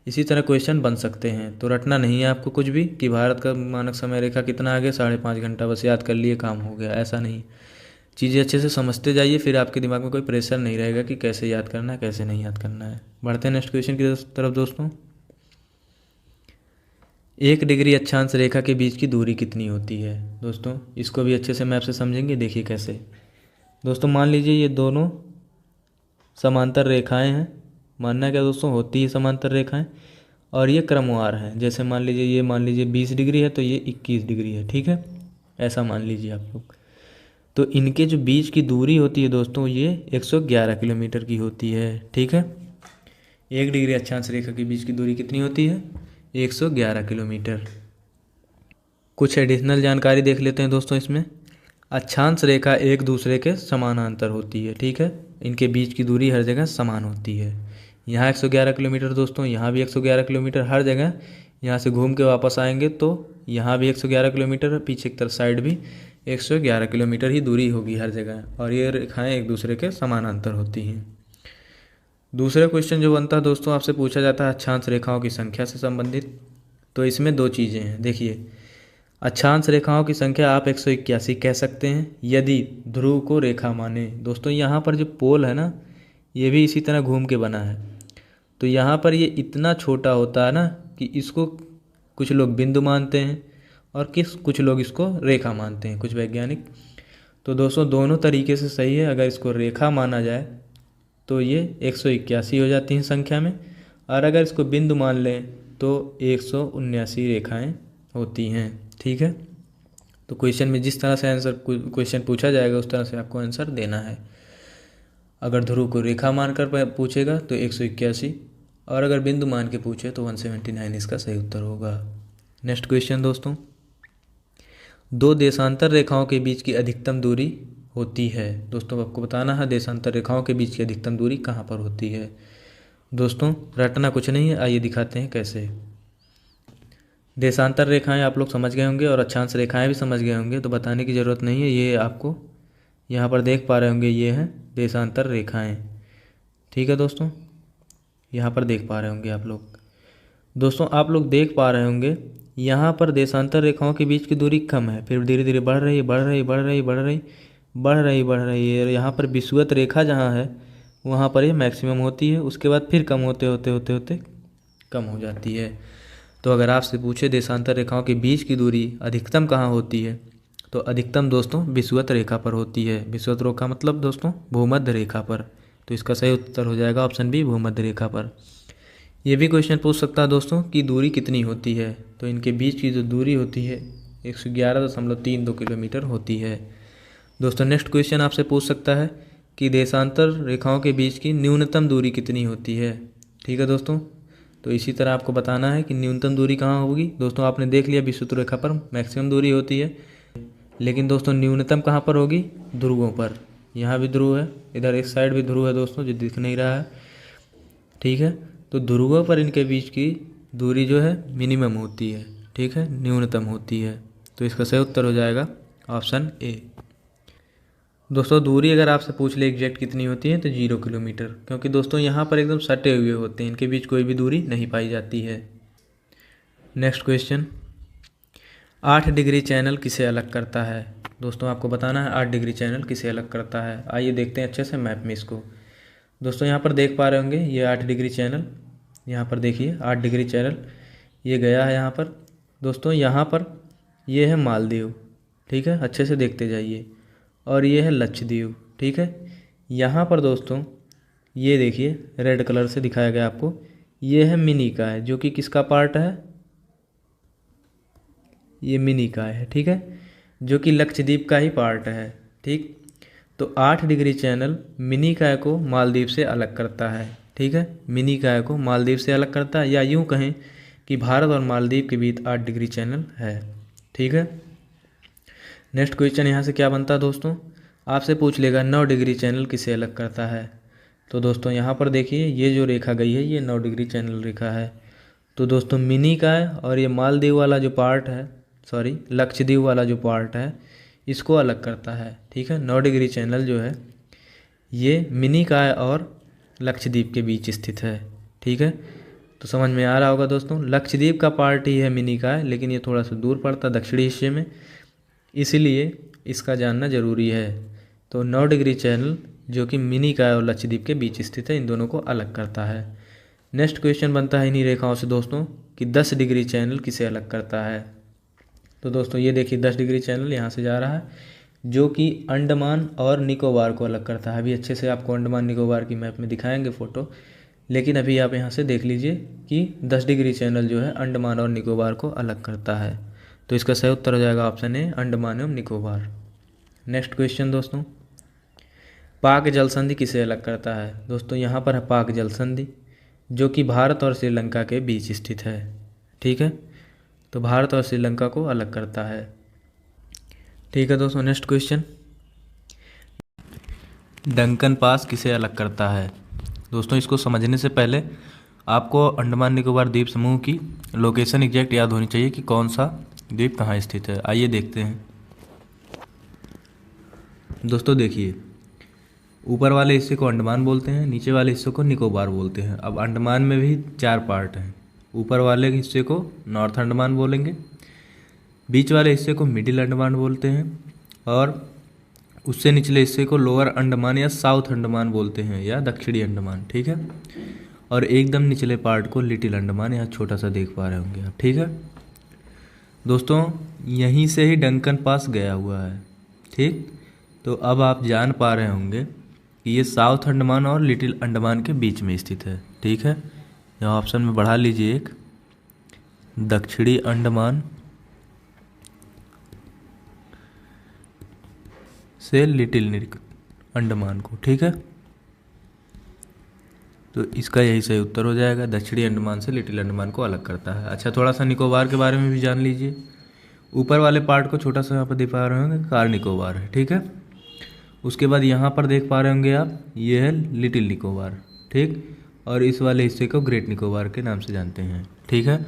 इसी तरह क्वेश्चन बन सकते हैं, तो रटना नहीं है आपको कुछ भी कि भारत का मानक समय रेखा कितना आगे, 5.5 घंटा, बस याद कर लिए काम हो गया, ऐसा नहीं। चीज़ें अच्छे से समझते जाइए, फिर आपके दिमाग में कोई प्रेशर नहीं रहेगा कि कैसे याद करना है कैसे नहीं याद करना है। बढ़ते हैं नेक्स्ट क्वेश्चन की तरफ दोस्तों। 1 डिग्री अक्षांश रेखा के बीच की दूरी कितनी होती है दोस्तों, इसको भी अच्छे से मैप से समझेंगे। देखिए कैसे दोस्तों, मान लीजिए ये दोनों समांतर रेखाएं हैं, मानना क्या दोस्तों, होती है समांतर रेखाएं, और ये क्रमवार हैं। जैसे मान लीजिए 20 डिग्री है तो ये 21 डिग्री है, ठीक है, ऐसा मान लीजिए आप लोग। तो इनके जो बीच की दूरी होती है दोस्तों ये 111 किलोमीटर की होती है। ठीक है, 1 डिग्री अक्षांश रेखा के बीच की दूरी कितनी होती है, 111 किलोमीटर। कुछ एडिशनल जानकारी देख लेते हैं दोस्तों इसमें। अक्षांश रेखा एक दूसरे के समानांतर होती है, ठीक है, इनके बीच की दूरी हर जगह समान होती है। यहाँ 111 किलोमीटर दोस्तों, यहाँ भी 111 किलोमीटर, हर जगह यहाँ से घूम के वापस आएंगे तो यहाँ भी 111 किलोमीटर, पीछे की तरफ साइड भी 111 किलोमीटर ही दूरी होगी हर जगह, और ये रेखाएं एक दूसरे के समानांतर होती हैं। दूसरा क्वेश्चन जो बनता है दोस्तों, आपसे पूछा जाता है अक्षांश रेखाओं की संख्या से संबंधित। तो इसमें 2 चीज़ें हैं। देखिए, अक्षांश रेखाओं की संख्या आप 181 कह सकते हैं यदि ध्रुव को रेखा माने। दोस्तों यहाँ पर जो पोल है ना, ये भी इसी तरह घूम के बना है, तो यहाँ पर ये इतना छोटा होता है ना कि इसको कुछ लोग बिंदु मानते हैं और कुछ लोग इसको रेखा मानते हैं, कुछ वैज्ञानिक। तो दोस्तों दोनों तरीके से सही है। अगर इसको रेखा माना जाए तो ये 181 हो जाती हैं संख्या में, और अगर इसको बिंदु मान लें तो 179 रेखाएं होती हैं। ठीक है, तो क्वेश्चन में जिस तरह से आंसर क्वेश्चन पूछा जाएगा उस तरह से आपको आंसर देना है। अगर ध्रुव को रेखा मानकर पूछेगा तो 181, और अगर बिंदु मान के पूछे तो 179 इसका सही उत्तर होगा। नेक्स्ट क्वेश्चन दोस्तों, 2 देशांतर रेखाओं के बीच की अधिकतम दूरी होती है। दोस्तों आपको बताना है देशांतर रेखाओं के बीच की अधिकतम दूरी कहाँ पर होती है। दोस्तों रटना कुछ नहीं है, आइए दिखाते हैं कैसे। देशांतर रेखाएं आप लोग समझ गए होंगे और अक्षांश रेखाएं भी समझ गए होंगे, तो बताने की ज़रूरत नहीं है। ये आपको यहाँ पर देख पा रहे होंगे, ये हैं देशांतर रेखाएं। ठीक है दोस्तों, यहाँ पर देख पा रहे होंगे आप लोग। दोस्तों आप लोग देख पा रहे होंगे यहाँ पर देशांतर रेखाओं के बीच की दूरी कम है, फिर धीरे धीरे बढ़ रही है। और यहाँ पर विषुवत रेखा जहाँ है वहाँ पर ये मैक्सिमम होती है, उसके बाद फिर कम होते कम हो जाती है। तो अगर आपसे पूछे देशांतर रेखाओं के बीच की दूरी अधिकतम कहाँ होती है, तो अधिकतम दोस्तों विषुवत रेखा पर होती है। विषुवत रेखा मतलब दोस्तों भूमध्य रेखा पर। तो इसका सही उत्तर हो जाएगा ऑप्शन बी, भूमध्य रेखा पर। ये भी क्वेश्चन पूछ सकता है दोस्तों कि दूरी कितनी होती है, तो इनके बीच की जो दूरी होती है 111.32 किलोमीटर होती है। दोस्तों नेक्स्ट क्वेश्चन आपसे पूछ सकता है कि देशांतर रेखाओं के बीच की न्यूनतम दूरी कितनी होती है। ठीक है दोस्तों, तो इसी तरह आपको बताना है कि न्यूनतम दूरी कहाँ होगी। दोस्तों आपने देख लिया विषुवत रेखा पर मैक्सिमम दूरी होती है, लेकिन दोस्तों न्यूनतम कहाँ पर होगी, ध्रुवों पर। यहाँ भी ध्रुव है, इधर एक साइड भी ध्रुव है दोस्तों जो दिख नहीं रहा है। ठीक है, तो ध्रुवों पर इनके बीच की दूरी जो है मिनिमम होती है, ठीक है, न्यूनतम होती है। तो इसका सही उत्तर हो जाएगा ऑप्शन ए। दोस्तों दूरी अगर आपसे पूछ ले एग्जैक्ट कितनी होती है तो 0 किलोमीटर, क्योंकि दोस्तों यहाँ पर एकदम सटे हुए होते हैं, इनके बीच कोई भी दूरी नहीं पाई जाती है। नेक्स्ट क्वेश्चन, 8 डिग्री चैनल किसे अलग करता है। दोस्तों आपको बताना है 8 डिग्री चैनल किसे अलग करता है। आइए देखते हैं अच्छे से मैप में इसको। दोस्तों यहाँ पर देख पा रहे होंगे ये 8 डिग्री चैनल, यहाँ पर देखिए 8 डिग्री चैनल ये गया है यहाँ पर। दोस्तों यहाँ पर ये है मालदीव, ठीक है, अच्छे से देखते जाइए, और ये है लक्षद्वीप। ठीक है, यहाँ पर दोस्तों ये देखिए रेड कलर से दिखाया गया आपको, ये है मिनिकॉय जो कि किसका पार्ट है, ये मिनिकॉय है, ठीक है, जो कि लक्षद्वीप का ही पार्ट है। ठीक, तो 8 डिग्री चैनल मिनिकॉय को मालदीव से अलग करता है। ठीक है, मिनिकॉय को मालदीव से अलग करता है, या यूँ कहें कि भारत और मालदीव के बीच 8 डिग्री चैनल है। ठीक है, नेक्स्ट क्वेश्चन यहाँ से क्या बनता है दोस्तों, आपसे पूछ लेगा 9 डिग्री चैनल किसे अलग करता है। तो दोस्तों यहाँ पर देखिए ये जो रेखा गई है ये 9 डिग्री चैनल रेखा है। तो दोस्तों मिनी का है और ये मालदीव वाला जो पार्ट है, सॉरी लक्षद्वीप वाला जो पार्ट है इसको अलग करता है। ठीक है, 9 डिग्री चैनल जो है ये मिनी का है और लक्षद्वीप के बीच स्थित है। ठीक है, तो समझ में आ रहा होगा दोस्तों। लक्षद्वीप का पार्ट ही है मिनी का है, लेकिन ये थोड़ा सा दूर पड़ता है दक्षिणी हिस्से में, इसीलिए इसका जानना ज़रूरी है। तो 9 डिग्री चैनल जो कि मिनी का और लक्षद्वीप के बीच स्थित है इन दोनों को अलग करता है। नेक्स्ट क्वेश्चन बनता है इन्हीं रेखाओं से दोस्तों कि 10 डिग्री चैनल किसे अलग करता है। तो दोस्तों ये देखिए 10 डिग्री चैनल यहाँ से जा रहा है जो कि अंडमान और निकोबार को अलग करता है। अभी अच्छे से आपको अंडमान निकोबार की मैप में दिखाएंगे फ़ोटो, लेकिन अभी आप यहाँ से देख लीजिए कि 10 डिग्री चैनल जो है अंडमान और निकोबार को अलग करता है। तो इसका सही उत्तर हो जाएगा ऑप्शन ए, अंडमान एवं निकोबार। नेक्स्ट क्वेश्चन दोस्तों, पाक जल संधि किसे अलग करता है। दोस्तों यहाँ पर है पाक जल संधि जो कि भारत और श्रीलंका के बीच स्थित है। ठीक है, तो भारत और श्रीलंका को अलग करता है। ठीक है दोस्तों, नेक्स्ट क्वेश्चन, डंकन पास किसे अलग करता है। दोस्तों इसको समझने से पहले आपको अंडमान निकोबार द्वीप समूह की लोकेशन एग्जैक्ट याद होनी चाहिए कि कौन सा द्वीप कहाँ स्थित है। आइए देखते हैं दोस्तों। देखिए ऊपर वाले हिस्से को अंडमान बोलते हैं, नीचे वाले हिस्से को निकोबार बोलते हैं। अब अंडमान में भी 4 पार्ट हैं। ऊपर वाले हिस्से को नॉर्थ अंडमान बोलेंगे, बीच वाले हिस्से को मिडिल अंडमान बोलते हैं और उससे निचले हिस्से को लोअर अंडमान या साउथ अंडमान बोलते हैं या दक्षिणी अंडमान। ठीक है, और एकदम निचले पार्ट को लिटिल अंडमान, यहाँ छोटा सा देख पा रहे होंगे आप। ठीक है दोस्तों, यहीं से ही डंकन पास गया हुआ है। ठीक, तो अब आप जान पा रहे होंगे कि ये साउथ अंडमान और लिटिल अंडमान के बीच में स्थित है। ठीक है, यहाँ ऑप्शन में बढ़ा लीजिए एक, दक्षिणी अंडमान से लिटिल अंडमान को। ठीक है, तो इसका यही सही उत्तर हो जाएगा, दक्षिणी अंडमान से लिटिल अंडमान को अलग करता है। अच्छा, थोड़ा सा निकोबार के बारे में भी जान लीजिए। ऊपर वाले पार्ट को छोटा सा यहाँ पर देख पा रहे होंगे, कार निकोबार है। ठीक है, उसके बाद यहाँ पर देख पा रहे होंगे आप, ये है लिटिल निकोबार। ठीक, और इस वाले हिस्से को ग्रेट निकोबार के नाम से जानते हैं। ठीक है,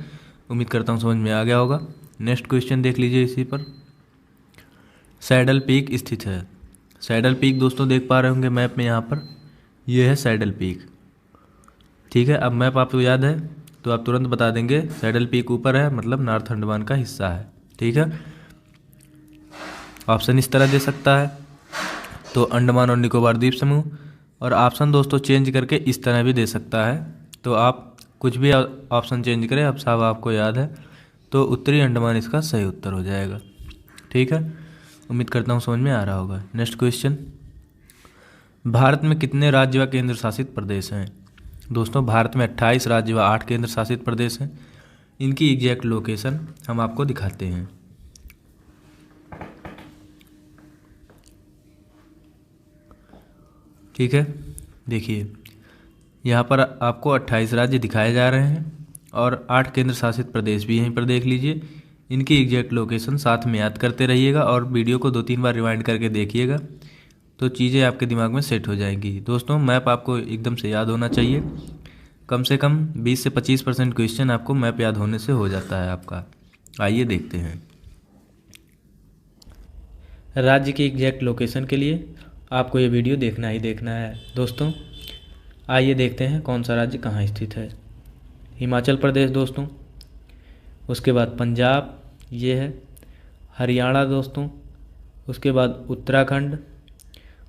उम्मीद करता हूँ समझ में आ गया होगा। नेक्स्ट क्वेश्चन देख लीजिए इसी पर, सैडल पीक स्थित है। सैडल पीक दोस्तों देख पा रहे होंगे मैप में, यहाँ पर ये है सैडल पीक। ठीक है, अब मैप आपको याद है तो आप तुरंत बता देंगे सैडल पीक ऊपर है मतलब नॉर्थ अंडमान का हिस्सा है। ठीक है, ऑप्शन इस तरह दे सकता है तो अंडमान और निकोबार द्वीप समूह, और ऑप्शन दोस्तों चेंज करके इस तरह भी दे सकता है। तो आप कुछ भी ऑप्शन चेंज करें, अब साहब आपको याद है तो उत्तरी अंडमान इसका सही उत्तर हो जाएगा। ठीक है, उम्मीद करता हूँ समझ में आ रहा होगा। नेक्स्ट क्वेश्चन, भारत में कितने राज्य व केंद्र शासित प्रदेश हैं। दोस्तों भारत में 28 राज्य व 8 केंद्र शासित प्रदेश हैं। इनकी एग्जैक्ट लोकेशन हम आपको दिखाते हैं। ठीक है, देखिए यहाँ पर आपको 28 राज्य दिखाए जा रहे हैं और 8 केंद्र शासित प्रदेश भी यहीं पर देख लीजिए। इनकी एग्जैक्ट लोकेशन साथ में याद करते रहिएगा और वीडियो को 2-3 बार रिवाइंड करके देखिएगा तो चीज़ें आपके दिमाग में सेट हो जाएंगी। दोस्तों मैप आपको एकदम से याद होना चाहिए, कम से कम 20 से 25% क्वेश्चन आपको मैप याद होने से हो जाता है आपका। आइए देखते हैं। राज्य की एग्जैक्ट लोकेशन के लिए आपको ये वीडियो देखना ही देखना है। दोस्तों आइए देखते हैं कौन सा राज्य कहाँ स्थित है। हिमाचल प्रदेश दोस्तों, उसके बाद पंजाब ये है, हरियाणा दोस्तों, उसके बाद उत्तराखंड,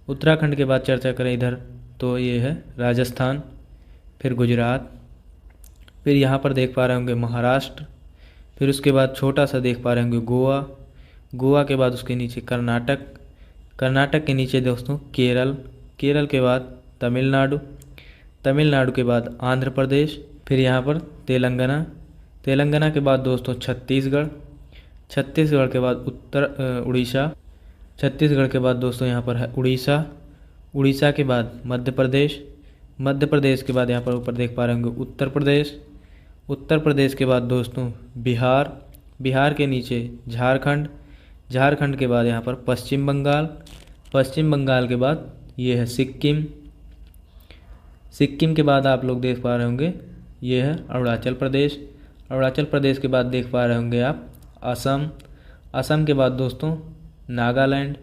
उत्तराखंड के बाद चर्चा करें इधर तो ये है राजस्थान, फिर गुजरात, फिर यहाँ पर देख पा रहे होंगे महाराष्ट्र, फिर उसके बाद छोटा सा देख पा रहे होंगे गोवा, गोवा के बाद उसके नीचे कर्नाटक, कर्नाटक के नीचे दोस्तों केरल, केरल के बाद तमिलनाडु, तमिलनाडु के बाद आंध्र प्रदेश, फिर यहाँ पर तेलंगाना, तेलंगाना के बाद दोस्तों छत्तीसगढ़, छत्तीसगढ़ के बाद उड़ीसा, छत्तीसगढ़ के बाद दोस्तों यहाँ पर है उड़ीसा, उड़ीसा के बाद मध्य प्रदेश, मध्य प्रदेश के बाद यहाँ पर ऊपर देख पा रहे होंगे उत्तर प्रदेश, उत्तर प्रदेश के बाद दोस्तों बिहार, बिहार के नीचे झारखंड, झारखंड के बाद यहाँ पर पश्चिम बंगाल, पश्चिम बंगाल के बाद ये है सिक्किम। सिक्किम के बाद आप लोग देख पा रहे होंगे ये है अरुणाचल प्रदेश। अरुणाचल प्रदेश के बाद देख पा रहे होंगे आप असम। असम के बाद दोस्तों नागालैंड।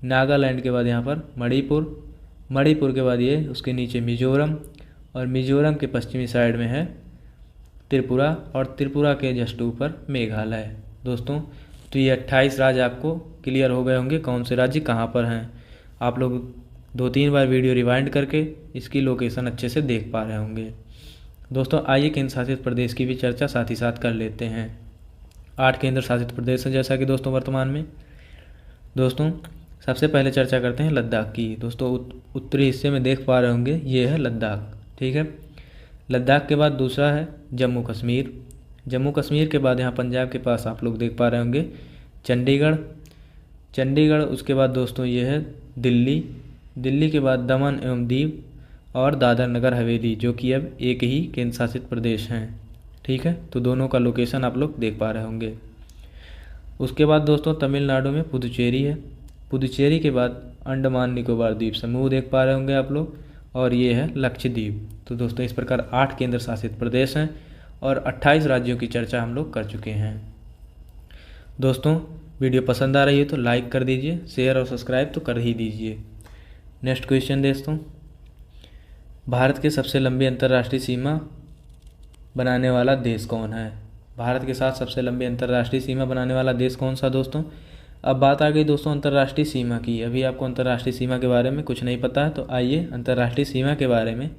नागालैंड के बाद यहाँ पर मणिपुर। मणिपुर के बाद ये उसके नीचे मिजोरम, और मिजोरम के पश्चिमी साइड में है त्रिपुरा, और त्रिपुरा के जस्ट ऊपर मेघालय। दोस्तों तो ये 28 राज्य आपको क्लियर हो गए होंगे कौन से राज्य कहाँ पर हैं। आप लोग 2-3 बार वीडियो रिवाइंड करके इसकी लोकेशन अच्छे से देख पा रहे होंगे। दोस्तों आइए केंद्र शासित प्रदेश की भी चर्चा साथ ही साथ कर लेते हैं। 8 केंद्र शासित प्रदेश हैं जैसा कि दोस्तों वर्तमान में। दोस्तों सबसे पहले चर्चा करते हैं लद्दाख की। दोस्तों उत्तरी हिस्से में देख पा रहे होंगे ये है लद्दाख, ठीक है। लद्दाख के बाद दूसरा है जम्मू कश्मीर। जम्मू कश्मीर के बाद यहाँ पंजाब के पास आप लोग देख पा रहे होंगे चंडीगढ़। चंडीगढ़ उसके बाद दोस्तों ये है दिल्ली। दिल्ली के बाद दमन एवं दीव और दादर नगर हवेली, जो कि अब एक ही केंद्र शासित प्रदेश हैं, ठीक है। तो दोनों का लोकेशन आप लोग देख पा रहे होंगे। उसके बाद दोस्तों तमिलनाडु में पुदुचेरी है। पुदुचेरी के बाद अंडमान निकोबार द्वीप समूह देख पा रहे होंगे आप लोग, और ये है लक्षद्वीप। तो दोस्तों इस प्रकार 8 केंद्र शासित प्रदेश हैं और 28 राज्यों की चर्चा हम लोग कर चुके हैं। दोस्तों वीडियो पसंद आ रही है तो लाइक कर दीजिए, शेयर और सब्सक्राइब तो कर ही दीजिए। नेक्स्ट क्वेश्चन दोस्तों, भारत के सबसे लंबी अंतर्राष्ट्रीय सीमा बनाने वाला देश कौन है? भारत के साथ सबसे लंबी अंतर्राष्ट्रीय सीमा बनाने वाला देश कौन सा दोस्तों? अब बात आ गई दोस्तों अंतर्राष्ट्रीय सीमा की। अभी आपको अंतर्राष्ट्रीय सीमा के बारे में कुछ नहीं पता है, तो आइए अंतर्राष्ट्रीय सीमा के बारे में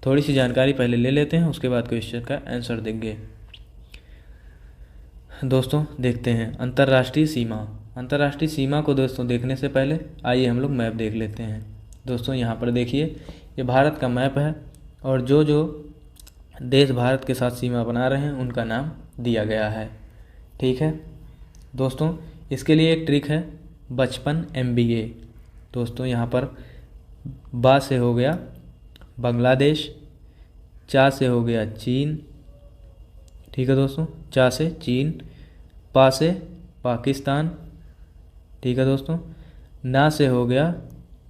थोड़ी सी जानकारी पहले ले लेते हैं, उसके बाद क्वेश्चन का आंसर देंगे। दोस्तों देखते हैं अंतर्राष्ट्रीय सीमा। अंतर्राष्ट्रीय सीमा को दोस्तों देखने से पहले आइए हम लोग मैप देख लेते हैं। दोस्तों यहाँ पर देखिए ये भारत का मैप है, और जो जो देश भारत के साथ सीमा बना रहे हैं उनका नाम दिया गया है, ठीक है। दोस्तों इसके लिए एक ट्रिक है 55 MBA। दोस्तों यहाँ पर बा से हो गया बांग्लादेश, चा से हो गया चीन, ठीक है दोस्तों, चा से चीन, पा से पाकिस्तान, ठीक है दोस्तों, ना से हो गया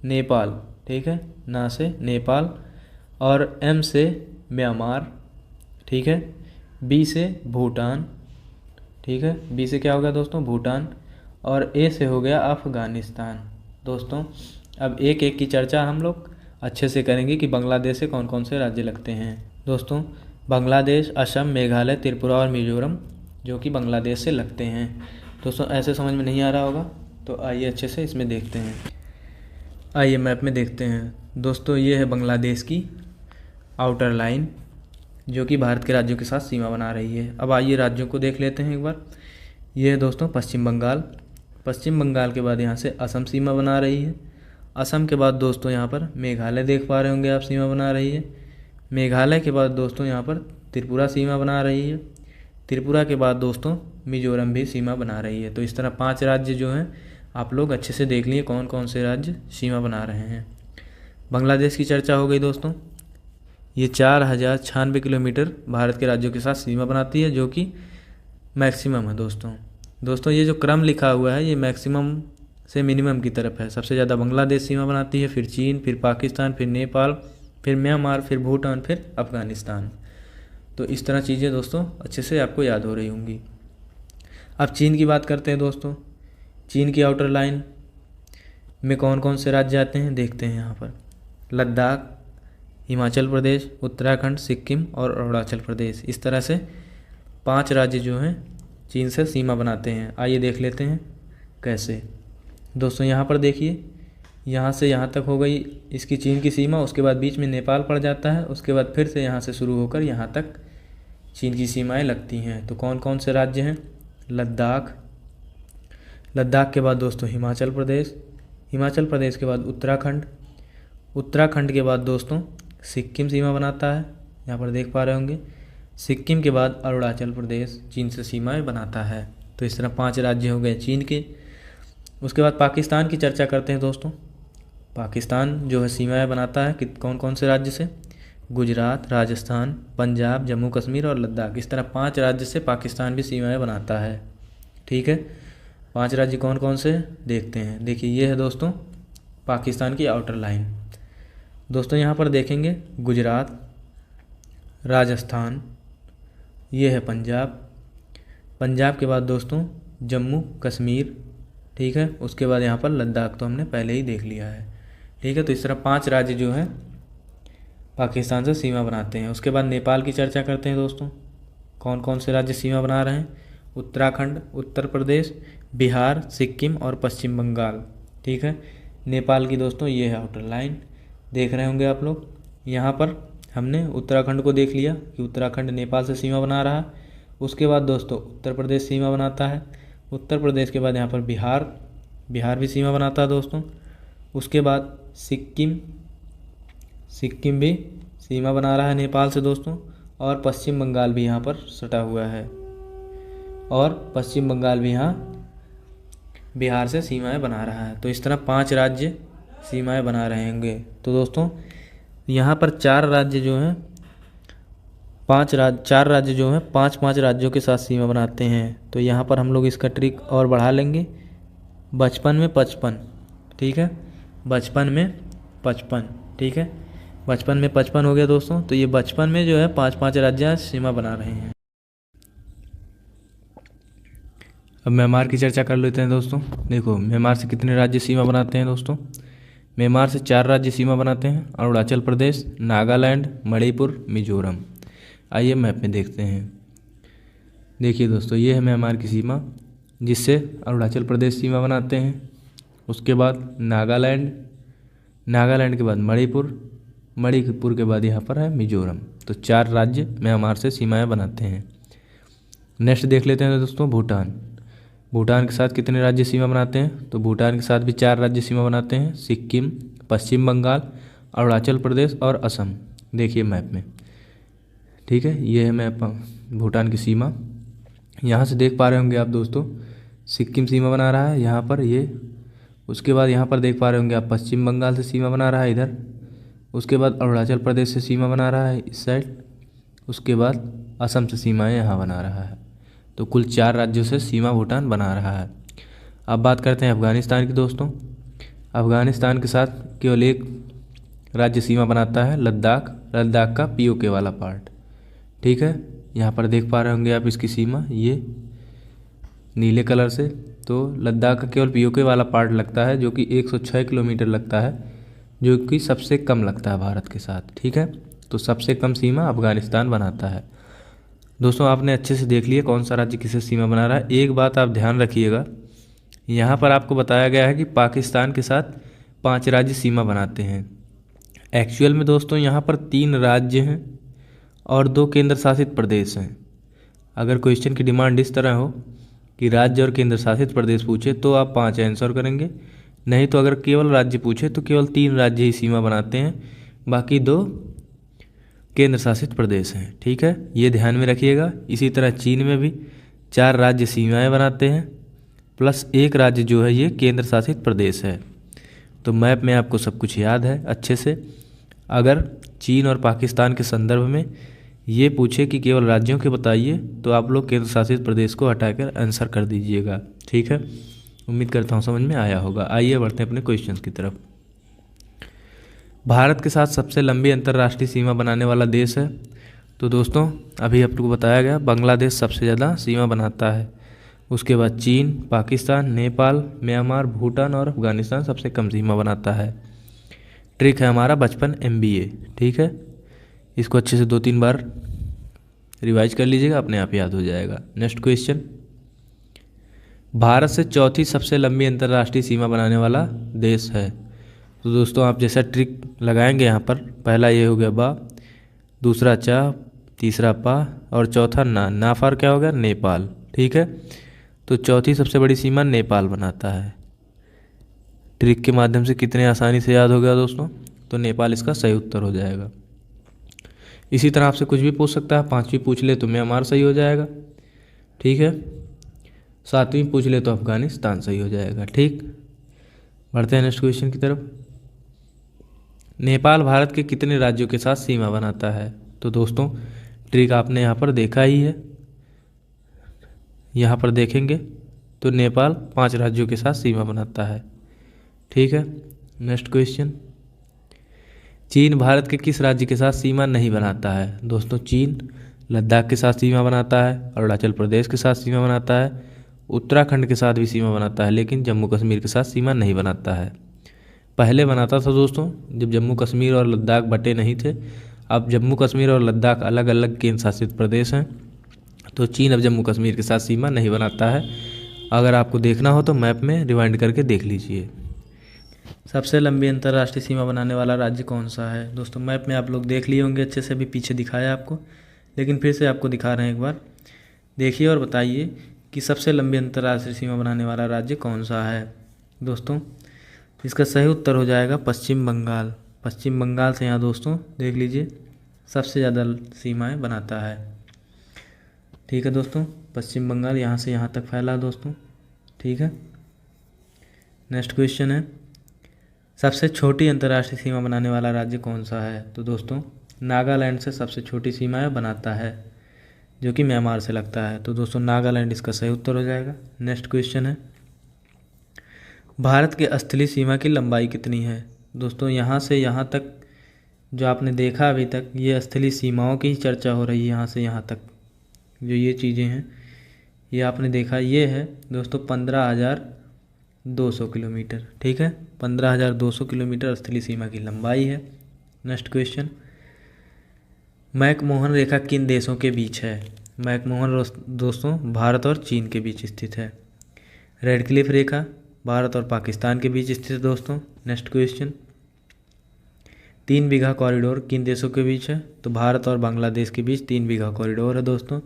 नेपाल, ठीक है, ना से नेपाल, और एम से म्यांमार, ठीक है, बी से भूटान, ठीक है, बी से क्या हो गया दोस्तों भूटान, और ए से हो गया अफ़गानिस्तान। दोस्तों अब एक एक की चर्चा हम लोग अच्छे से करेंगे कि बांग्लादेश से कौन कौन से राज्य लगते हैं। दोस्तों बांग्लादेश, असम, मेघालय, त्रिपुरा और मिजोरम जो कि बांग्लादेश से लगते हैं। दोस्तों ऐसे समझ में नहीं आ रहा होगा, तो आइए अच्छे से इसमें देखते हैं। आइए मैप में देखते हैं। दोस्तों ये है बांग्लादेश की आउटर लाइन जो कि भारत के राज्यों के साथ सीमा बना रही है। अब आइए राज्यों को देख लेते हैं एक बार। ये है दोस्तों पश्चिम बंगाल। पश्चिम बंगाल के बाद यहाँ से असम सीमा बना रही है। असम के बाद दोस्तों यहाँ पर मेघालय देख पा रहे होंगे आप, सीमा बना रही है। मेघालय के बाद दोस्तों यहाँ पर त्रिपुरा सीमा बना रही है। त्रिपुरा के बाद दोस्तों मिजोरम भी सीमा बना रही है। तो इस तरह 5 राज्य जो हैं आप लोग अच्छे से देख लिए कौन कौन से राज्य सीमा बना रहे हैं। बांग्लादेश की चर्चा हो गई दोस्तों। ये 4096 किलोमीटर भारत के राज्यों के साथ सीमा बनाती है, जो कि मैक्सिमम है दोस्तों ये जो क्रम लिखा हुआ है ये मैक्सिमम से मिनिमम की तरफ है। सबसे ज़्यादा बांग्लादेश सीमा बनाती है, फिर चीन, फिर पाकिस्तान, फिर नेपाल, फिर म्यांमार, फिर भूटान, फिर अफ़गानिस्तान। तो इस तरह चीज़ें दोस्तों अच्छे से आपको याद हो रही होंगी। अब चीन की बात करते हैं दोस्तों। चीन की आउटर लाइन में कौन कौन से राज्य आते हैं देखते हैं। यहाँ पर लद्दाख, हिमाचल प्रदेश, उत्तराखंड, सिक्किम और अरुणाचल प्रदेश, इस तरह से 5 राज्य जो हैं चीन से सीमा बनाते हैं। आइए देख लेते हैं कैसे। दोस्तों यहाँ पर देखिए, यहाँ से यहाँ तक हो गई इसकी चीन की सीमा, उसके बाद बीच में नेपाल पड़ जाता है, उसके बाद फिर से यहाँ से शुरू होकर यहाँ तक चीन की सीमाएं लगती हैं। तो कौन कौन से राज्य हैं? लद्दाख, लद्दाख के बाद दोस्तों हिमाचल प्रदेश, हिमाचल प्रदेश के बाद उत्तराखंड, उत्तराखंड के बाद दोस्तों सिक्किम सीमा बनाता है, यहाँ पर देख पा रहे होंगे। सिक्किम के बाद अरुणाचल प्रदेश चीन से सीमाएं बनाता है। तो इस तरह 5 राज्य हो गए चीन के। उसके बाद पाकिस्तान की चर्चा करते हैं दोस्तों। पाकिस्तान जो है सीमाएं बनाता है कि कौन कौन से राज्य से? गुजरात, राजस्थान, पंजाब, जम्मू कश्मीर और लद्दाख, इस तरह 5 राज्य से पाकिस्तान भी सीमाएं बनाता है, ठीक है। 5 राज्य कौन कौन से देखते हैं। देखिए ये है दोस्तों पाकिस्तान की आउटर लाइन। दोस्तों यहाँ पर देखेंगे गुजरात, राजस्थान, ये है पंजाब। पंजाब के बाद दोस्तों जम्मू कश्मीर, ठीक है। उसके बाद यहाँ पर लद्दाख तो हमने पहले ही देख लिया है, ठीक है। तो इस तरह 5 राज्य जो हैं पाकिस्तान से सीमा बनाते हैं। उसके बाद नेपाल की चर्चा करते हैं दोस्तों। कौन कौन से राज्य सीमा बना रहे हैं? उत्तराखंड, उत्तर प्रदेश, बिहार, सिक्किम और पश्चिम बंगाल, ठीक है। नेपाल की दोस्तों ये है आउटर लाइन, देख रहे होंगे आप लोग। यहाँ पर हमने उत्तराखंड को देख लिया कि उत्तराखंड नेपाल से सीमा बना रहा है। उसके बाद दोस्तों उत्तर प्रदेश सीमा बनाता है। उत्तर प्रदेश के बाद यहाँ पर बिहार, बिहार भी सीमा बनाता है दोस्तों। उसके बाद सिक्किम, सिक्किम भी सीमा बना रहा है नेपाल से दोस्तों। और पश्चिम बंगाल भी यहाँ पर सटा हुआ है, और पश्चिम बंगाल भी यहाँ बिहार से सीमाएं बना रहा है। तो इस तरह 5 राज्य सीमाएं बना रहे होंगे। तो दोस्तों यहाँ पर 4 राज्य जो हैं 4 राज्य जो हैं 5-5 राज्यों के साथ सीमा बनाते हैं। तो यहाँ पर हम लोग इसका ट्रिक और बढ़ा लेंगे, बचपन में 55, ठीक है। बचपन में 55, ठीक है। बचपन में 55 हो गया दोस्तों। तो ये बचपन में जो है 5-5 राज्य सीमा बना रहे हैं। अब म्यांमार की चर्चा कर लेते हैं दोस्तों। देखो म्यांमार से कितने राज्य सीमा बनाते हैं दोस्तों? म्यांमार से 4 राज्य सीमा बनाते हैं, अरुणाचल प्रदेश, नागालैंड, मणिपुर, मिजोरम। आइए मैप में देखते हैं। देखिए दोस्तों ये है म्यांमार की सीमा, जिससे अरुणाचल प्रदेश सीमा बनाते हैं। उसके बाद नागालैंड, नागालैंड के बाद मणिपुर, मणिपुर के बाद यहाँ पर है मिजोरम। तो 4 राज्य म्यांमार से सीमाएं बनाते हैं। नेक्स्ट देख लेते हैं दोस्तों भूटान। भूटान के साथ कितने राज्य सीमा बनाते हैं? तो भूटान के साथ भी 4 राज्य सीमा बनाते हैं, सिक्किम, पश्चिम बंगाल, अरुणाचल प्रदेश और असम। देखिए मैप में, ठीक है। ये है मैप भूटान की सीमा। यहाँ से देख पा रहे होंगे आप दोस्तों, सिक्किम सीमा बना रहा है यहाँ पर ये। उसके बाद यहाँ पर देख पा रहे होंगे आप पश्चिम बंगाल से सीमा बना रहा है इधर। उसके बाद अरुणाचल प्रदेश से सीमा बना रहा है इस साइड। उसके बाद असम से सीमाएँ यहाँ बना रहा है। तो कुल 4 राज्यों से सीमा भूटान बना रहा है। अब बात करते हैं अफ़गानिस्तान की दोस्तों। अफ़गानिस्तान के साथ केवल एक राज्य सीमा बनाता है, लद्दाख, लद्दाख का पीओके वाला पार्ट, ठीक है। यहाँ पर देख पा रहे होंगे आप इसकी सीमा, ये नीले कलर से। तो लद्दाख का केवल पीओके वाला पार्ट लगता है, जो कि 106 किलोमीटर लगता है, जो कि सबसे कम लगता है भारत के साथ, ठीक है। तो सबसे कम सीमा अफ़गानिस्तान बनाता है। दोस्तों आपने अच्छे से देख लिया कौन सा राज्य किसे सीमा बना रहा है। एक बात आप ध्यान रखिएगा, यहाँ पर आपको बताया गया है कि पाकिस्तान के साथ 5 राज्य सीमा बनाते हैं। एक्चुअल में दोस्तों यहाँ पर 3 राज्य हैं और 2 केंद्र शासित प्रदेश हैं। अगर क्वेश्चन की डिमांड इस तरह हो कि राज्य और केंद्र शासित प्रदेश पूछे तो आप 5 आंसर करेंगे, नहीं तो अगर केवल राज्य पूछे तो केवल 3 राज्य ही सीमा बनाते हैं, बाकी 2 केंद्र शासित प्रदेश हैं, ठीक है। ये ध्यान में रखिएगा। इसी तरह चीन में भी 4 राज्य सीमाएं बनाते हैं, प्लस 1 राज्य जो है ये केंद्र शासित प्रदेश है। तो मैप में आपको सब कुछ याद है अच्छे से। अगर चीन और पाकिस्तान के संदर्भ में ये पूछे कि केवल राज्यों के बताइए, तो आप लोग केंद्र शासित प्रदेश को हटाकर आंसर कर दीजिएगा, ठीक है। उम्मीद करता हूँ समझ में आया होगा। आइए बढ़ते हैं अपने क्वेश्चंस की तरफ। भारत के साथ सबसे लंबी अंतर्राष्ट्रीय सीमा बनाने वाला देश है। तो दोस्तों अभी आपको बताया गया बांग्लादेश सबसे ज़्यादा सीमा बनाता है। उसके बाद चीन, पाकिस्तान, नेपाल, म्यांमार, भूटान और अफगानिस्तान सबसे कम सीमा बनाता है। ट्रिक है हमारा बचपन MBA, ठीक है। इसको अच्छे से 2-3 बार रिवाइज कर लीजिएगा, अपने आप याद हो जाएगा। नेक्स्ट क्वेश्चन, भारत से चौथी सबसे लंबी अंतर्राष्ट्रीय सीमा बनाने वाला देश है। तो दोस्तों आप जैसा ट्रिक लगाएंगे यहाँ पर, पहला ये हो गया बा, दूसरा चा, तीसरा पा और चौथा ना। ना फॉर क्या हो गया? नेपाल, ठीक है। तो चौथी सबसे बड़ी सीमा नेपाल बनाता है। ट्रिक के माध्यम से कितने आसानी से याद हो गया दोस्तों? तो नेपाल इसका सही उत्तर हो जाएगा। इसी तरह आपसे कुछ भी पूछ सकता है, 5वीं पूछ ले तो म्यांमार सही हो जाएगा, ठीक है। 7वीं पूछ ले तो अफगानिस्तान सही हो जाएगा, ठीक। बढ़ते हैं नेक्स्ट क्वेश्चन की तरफ। नेपाल भारत के कितने राज्यों के साथ सीमा बनाता है? तो दोस्तों ट्रिक आपने यहाँ पर देखा ही है। यहाँ पर देखेंगे तो नेपाल 5 राज्यों के साथ सीमा बनाता है, ठीक है। नेक्स्ट क्वेश्चन, चीन भारत के किस राज्य के साथ सीमा नहीं बनाता है? दोस्तों चीन लद्दाख के साथ सीमा बनाता है, अरुणाचल प्रदेश के साथ सीमा बनाता है, उत्तराखंड के साथ भी सीमा बनाता है, लेकिन जम्मू कश्मीर के साथ सीमा नहीं बनाता है। पहले बनाता था दोस्तों जब जम्मू कश्मीर और लद्दाख बटे नहीं थे। अब जम्मू कश्मीर और लद्दाख अलग अलग केंद्र शासित प्रदेश हैं, तो चीन अब जम्मू कश्मीर के साथ सीमा नहीं बनाता है। अगर आपको देखना हो तो मैप में रिवाइंड करके देख लीजिए। सबसे लंबी अंतर्राष्ट्रीय सीमा बनाने वाला राज्य कौन सा है? दोस्तों मैप में आप लोग देख लिए होंगे अच्छे से, अभी पीछे दिखाया आपको, लेकिन फिर से आपको दिखा रहे हैं, एक बार देखिए और बताइए कि सबसे लंबी अंतर्राष्ट्रीय सीमा बनाने वाला राज्य कौन सा है। दोस्तों इसका सही उत्तर हो जाएगा पश्चिम बंगाल। पश्चिम बंगाल से यहाँ दोस्तों देख लीजिए सबसे ज़्यादा सीमाएं बनाता है। ठीक है दोस्तों, पश्चिम बंगाल यहाँ से यहाँ तक फैला दोस्तों। ठीक है, नेक्स्ट क्वेश्चन है, सबसे छोटी अंतर्राष्ट्रीय सीमा बनाने वाला राज्य कौन सा है? तो दोस्तों नागालैंड से सबसे छोटी सीमाएं बनाता है, जो कि म्यांमार से लगता है। तो दोस्तों नागालैंड इसका सही उत्तर हो जाएगा। नेक्स्ट क्वेश्चन है, भारत के स्थलीय सीमा की लंबाई कितनी है? दोस्तों यहाँ से यहाँ तक जो आपने देखा अभी तक, ये स्थलीय सीमाओं की ही चर्चा हो रही है। यहाँ से यहाँ तक जो ये चीज़ें हैं ये आपने देखा, ये है दोस्तों 15,200 किलोमीटर। ठीक है, 15,200 किलोमीटर स्थलीय सीमा की लंबाई है। नेक्स्ट क्वेश्चन, मैकमोहन रेखा किन देशों के बीच है? मैकमोहन दोस्तों भारत और चीन के बीच स्थित है। रेड क्लिफ रेखा भारत और पाकिस्तान के बीच स्थित है दोस्तों। नेक्स्ट क्वेश्चन, 3 बीघा कॉरिडोर किन देशों के बीच है? तो भारत और बांग्लादेश के बीच 3 बीघा कॉरिडोर है दोस्तों।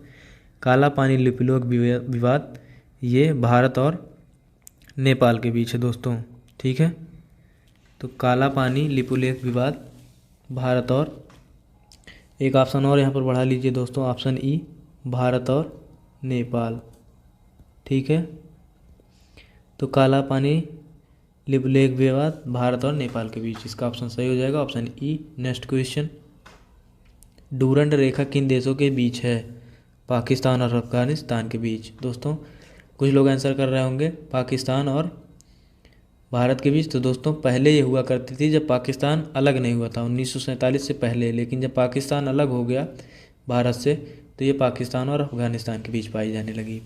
काला पानी लिपुलेख विवाद ये भारत और नेपाल के बीच है दोस्तों। ठीक है, तो काला पानी लिपुलेख विवाद भारत और, एक ऑप्शन और यहाँ पर बढ़ा लीजिए दोस्तों, ऑप्शन ई भारत और नेपाल। ठीक है, तो काला पानी लिपुलेख विवाद भारत और नेपाल के बीच, इसका ऑप्शन सही हो जाएगा, option E. Next question, Durand रेखा किन देशों के बीच है? पाकिस्तान और अफगानिस्तान के बीच। दोस्तों कुछ लोग आंसर कर रहे होंगे पाकिस्तान और भारत के बीच। तो दोस्तों पहले ये हुआ करती थी जब पाकिस्तान अलग नहीं हुआ था 1947 से पहले, लेकिन जब पाकिस्तान अलग हो गया भारत से तो ये पाकिस्तान और अफगानिस्तान के बीच पाई जाने लगी।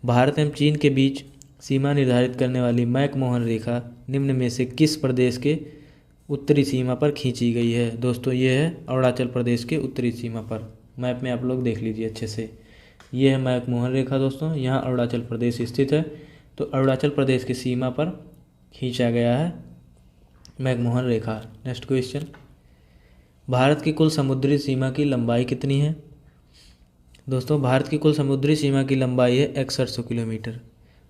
भारत एवं चीन के बीच सीमा निर्धारित करने वाली मैकमोहन रेखा निम्न में से किस प्रदेश के उत्तरी सीमा पर खींची गई है? दोस्तों ये है अरुणाचल प्रदेश के उत्तरी सीमा पर। मैप में आप लोग देख लीजिए अच्छे से, ये है मैकमोहन रेखा दोस्तों, यहाँ अरुणाचल प्रदेश स्थित है। तो अरुणाचल प्रदेश की सीमा पर खींचा गया है मैकमोहन रेखा। नेक्स्ट क्वेश्चन, भारत की कुल समुद्री सीमा की लंबाई कितनी है? दोस्तों भारत की कुल समुद्री सीमा की लंबाई है 6100 किलोमीटर,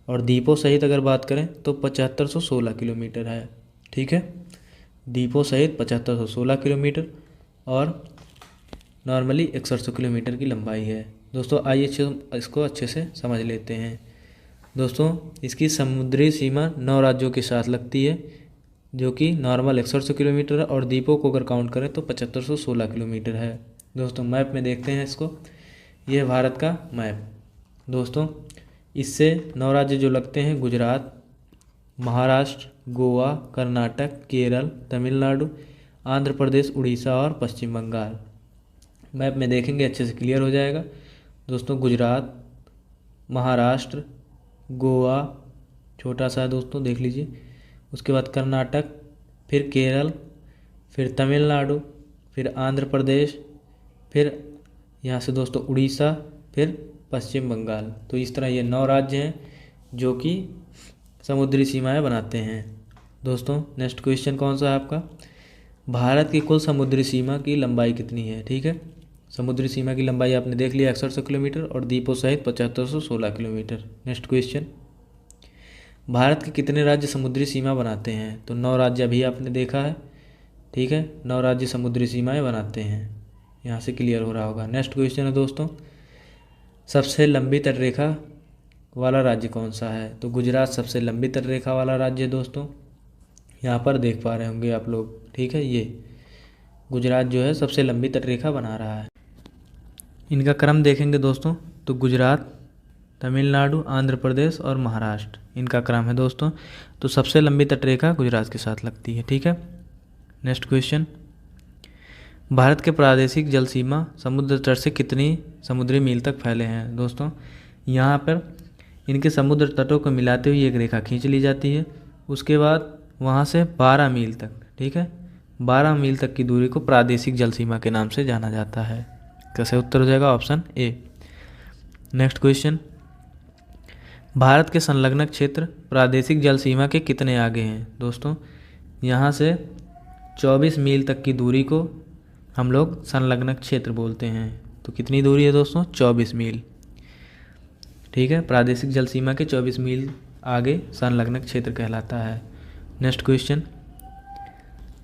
और द्वीपों सहित अगर बात करें तो 7516 किलोमीटर है। ठीक है, द्वीपों सहित 7516 किलोमीटर और नॉर्मली 6100 किलोमीटर की लंबाई है। दोस्तों आइए इसको अच्छे से समझ लेते हैं। दोस्तों इसकी समुद्री सीमा 9 राज्यों के साथ लगती है, जो कि नॉर्मल 6100 किलोमीटर है, और द्वीपों को अगर काउंट करें तो 7516 किलोमीटर है। दोस्तों मैप में देखते हैं इसको, ये है भारत का मैप। दोस्तों इससे 9 राज्य जो लगते हैं, गुजरात, महाराष्ट्र, गोवा, कर्नाटक, केरल, तमिलनाडु, आंध्र प्रदेश, उड़ीसा और पश्चिम बंगाल। मैप में देखेंगे अच्छे से क्लियर हो जाएगा। दोस्तों गुजरात, महाराष्ट्र, गोवा छोटा सा है दोस्तों देख लीजिए, उसके बाद कर्नाटक, फिर केरल, फिर तमिलनाडु, फिर आंध्र प्रदेश, फिर यहाँ से दोस्तों उड़ीसा, फिर पश्चिम बंगाल। तो इस तरह ये 9 राज्य हैं जो कि समुद्री सीमाएं बनाते हैं। दोस्तों नेक्स्ट क्वेश्चन कौन सा है आपका, भारत की कुल समुद्री सीमा की लंबाई कितनी है? ठीक है, समुद्री सीमा की लंबाई आपने देख लिया 6100 किलोमीटर और द्वीपों सहित 7516 किलोमीटर। नेक्स्ट क्वेश्चन, भारत के कितने राज्य समुद्री सीमा बनाते हैं? तो 9 राज्य अभी आपने देखा है। ठीक है, 9 राज्य समुद्री सीमाएं बनाते हैं, यहाँ से क्लियर हो रहा होगा। नेक्स्ट क्वेश्चन है दोस्तों, सबसे लंबी तटरेखा वाला राज्य कौन सा है? तो गुजरात सबसे लंबी तटरेखा वाला राज्य है दोस्तों, यहाँ पर देख पा रहे होंगे आप लोग। ठीक है, ये गुजरात जो है सबसे लंबी तटरेखा बना रहा है। इनका क्रम देखेंगे दोस्तों तो गुजरात तमिलनाडु, आंध्र प्रदेश और महाराष्ट्र, इनका क्रम है दोस्तों। तो सबसे लंबी तटरेखा गुजरात के साथ लगती है। ठीक है, नेक्स्ट क्वेश्चन, भारत के प्रादेशिक जल सीमा समुद्र तट से कितनी समुद्री मील तक फैले हैं। दोस्तों यहाँ पर इनके समुद्र तटों को मिलाते हुए एक रेखा खींच ली जाती है, उसके बाद वहाँ से 12 मील तक, ठीक है, 12 मील तक की दूरी को प्रादेशिक जल सीमा के नाम से जाना जाता है। कैसे उत्तर हो जाएगा ऑप्शन ए। नेक्स्ट क्वेश्चन, भारत के संलग्न क्षेत्र प्रादेशिक जल सीमा के कितने आगे हैं। दोस्तों यहाँ से 24 मील तक की दूरी को हम लोग संलग्न क्षेत्र बोलते हैं। तो कितनी दूरी है दोस्तों, 24 मील। ठीक है, प्रादेशिक जल सीमा के 24 मील आगे संलग्न क्षेत्र कहलाता है। नेक्स्ट क्वेश्चन,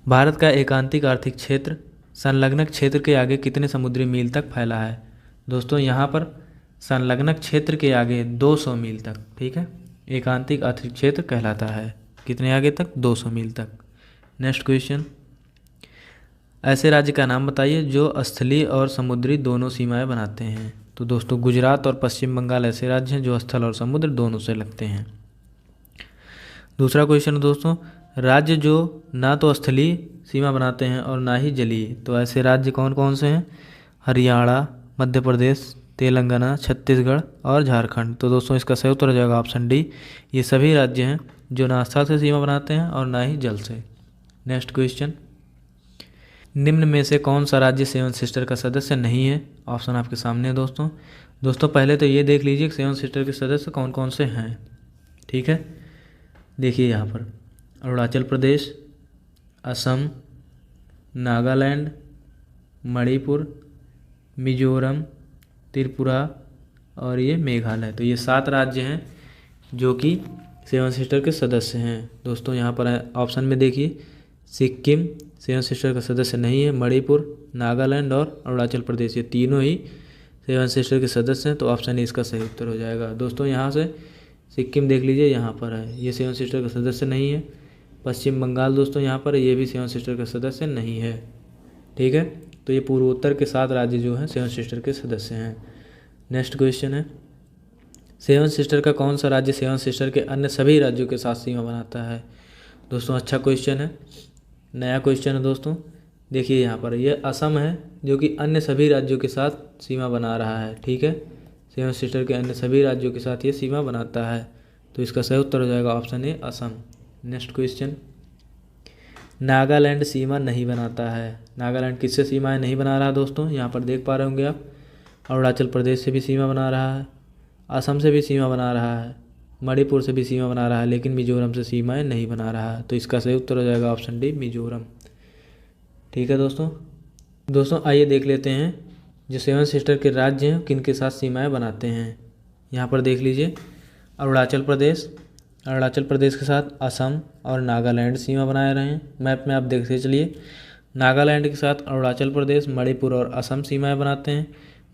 भारत का एकांतिक आर्थिक क्षेत्र संलग्न क्षेत्र के आगे कितने समुद्री मील तक फैला है। दोस्तों यहाँ पर संलग्न क्षेत्र के आगे 200 मील तक, ठीक है, एकांतिक आर्थिक क्षेत्र कहलाता है। कितने आगे तक, 200 मील तक। नेक्स्ट क्वेश्चन, ऐसे राज्य का नाम बताइए जो स्थलीय और समुद्री दोनों सीमाएं बनाते हैं। तो दोस्तों गुजरात और पश्चिम बंगाल ऐसे राज्य हैं जो स्थल और समुद्र दोनों से लगते हैं। दूसरा क्वेश्चन है दोस्तों, राज्य जो ना तो स्थलीय सीमा बनाते हैं और ना ही जलीय, तो ऐसे राज्य कौन कौन से हैं। हरियाणा, मध्य प्रदेश, तेलंगाना, छत्तीसगढ़ और झारखंड। तो दोस्तों इसका सही उत्तर हो जाएगा ऑप्शन डी। ये सभी राज्य हैं जो ना स्थल से सीमा बनाते हैं और ना ही जल से। नेक्स्ट क्वेश्चन, निम्न में से कौन सा राज्य सेवन सिस्टर का सदस्य नहीं है। ऑप्शन आपके सामने है दोस्तों पहले तो ये देख लीजिए सेवन सिस्टर के सदस्य कौन कौन से हैं। ठीक है, देखिए यहाँ पर अरुणाचल प्रदेश, असम, नागालैंड, मणिपुर, मिजोरम, त्रिपुरा और ये मेघालय। तो ये 7 राज्य हैं जो कि सेवन सिस्टर के सदस्य हैं। दोस्तों यहाँ पर ऑप्शन में देखिए, सिक्किम सेवन सिस्टर का सदस्य नहीं है, मणिपुर, नागालैंड और अरुणाचल प्रदेश, ये तीनों ही सेवन सिस्टर के सदस्य हैं। तो ऑप्शन ए इसका सही उत्तर हो जाएगा। दोस्तों यहाँ से सिक्किम देख लीजिए, यहाँ पर है, ये सेवन सिस्टर का सदस्य नहीं है। पश्चिम बंगाल दोस्तों यहाँ पर ये भी सेवन सिस्टर का सदस्य नहीं है। ठीक है, तो ये पूर्वोत्तर के 7 राज्य जो हैं सेवन सिस्टर के सदस्य हैं। नेक्स्ट क्वेश्चन है, सेवन सिस्टर का कौन सा राज्य सेवन सिस्टर के अन्य सभी राज्यों के साथ सीमा बनाता है। दोस्तों अच्छा क्वेश्चन है, नया क्वेश्चन है दोस्तों। देखिए यहाँ पर ये असम है जो कि अन्य सभी राज्यों के साथ सीमा बना रहा है। ठीक है, सेवन सिस्टर के अन्य सभी राज्यों के साथ ये सीमा बनाता है। तो इसका सही उत्तर हो जाएगा option A, Assam. Next question, Nagaland सीमा नहीं बनाता है। नागालैंड किससे सीमाएं नहीं बना रहा दोस्तों, यहाँ पर देख पा रहे होंगे आप, अरुणाचल प्रदेश से भी सीमा बना रहा है, असम से भी सीमा बना रहा है, मणिपुर से भी सीमा बना रहा है, लेकिन मिजोरम से सीमाएं नहीं बना रहा है। तो इसका सही उत्तर हो जाएगा ऑप्शन डी, मिजोरम। ठीक है दोस्तों आइए देख लेते हैं जो सेवन सिस्टर के राज्य हैं किन के साथ सीमाएं बनाते हैं। यहाँ पर देख लीजिए, अरुणाचल प्रदेश के साथ असम और नागालैंड सीमा बनाए रहे हैं। मैप में आप देखते चलिए, नागालैंड के साथ अरुणाचल प्रदेश, मणिपुर और असम सीमाएं बनाते हैं।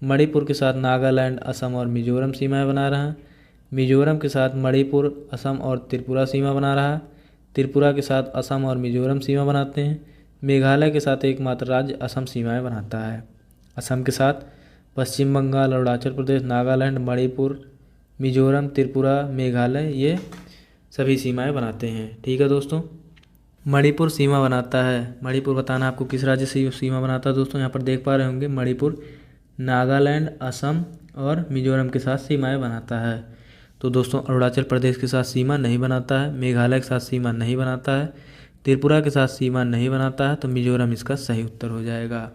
मणिपुर के साथ नागालैंड, असम और मिजोरम सीमाएं बना रहा है। मिजोरम के साथ मणिपुर, असम और त्रिपुरा सीमा बना रहा है। त्रिपुरा के साथ असम और मिजोरम सीमा बनाते हैं। मेघालय के साथ एकमात्र राज्य असम सीमाएं बनाता है। असम के साथ पश्चिम बंगाल, अरुणाचल प्रदेश, नागालैंड, मणिपुर, मिजोरम, त्रिपुरा, मेघालय ये सभी सीमाएं बनाते हैं। ठीक है दोस्तों, मणिपुर सीमा बनाता है। मणिपुर बताना आपको किस राज्य से सीमा बनाता है दोस्तों। यहाँ पर देख पा रहे होंगे, मणिपुर नागालैंड, असम और मिजोरम के साथ सीमाएं बनाता है। तो दोस्तों अरुणाचल प्रदेश के साथ सीमा नहीं बनाता है, मेघालय के साथ सीमा नहीं बनाता है, त्रिपुरा के साथ सीमा नहीं बनाता है। तो मिजोरम इसका सही उत्तर हो जाएगा।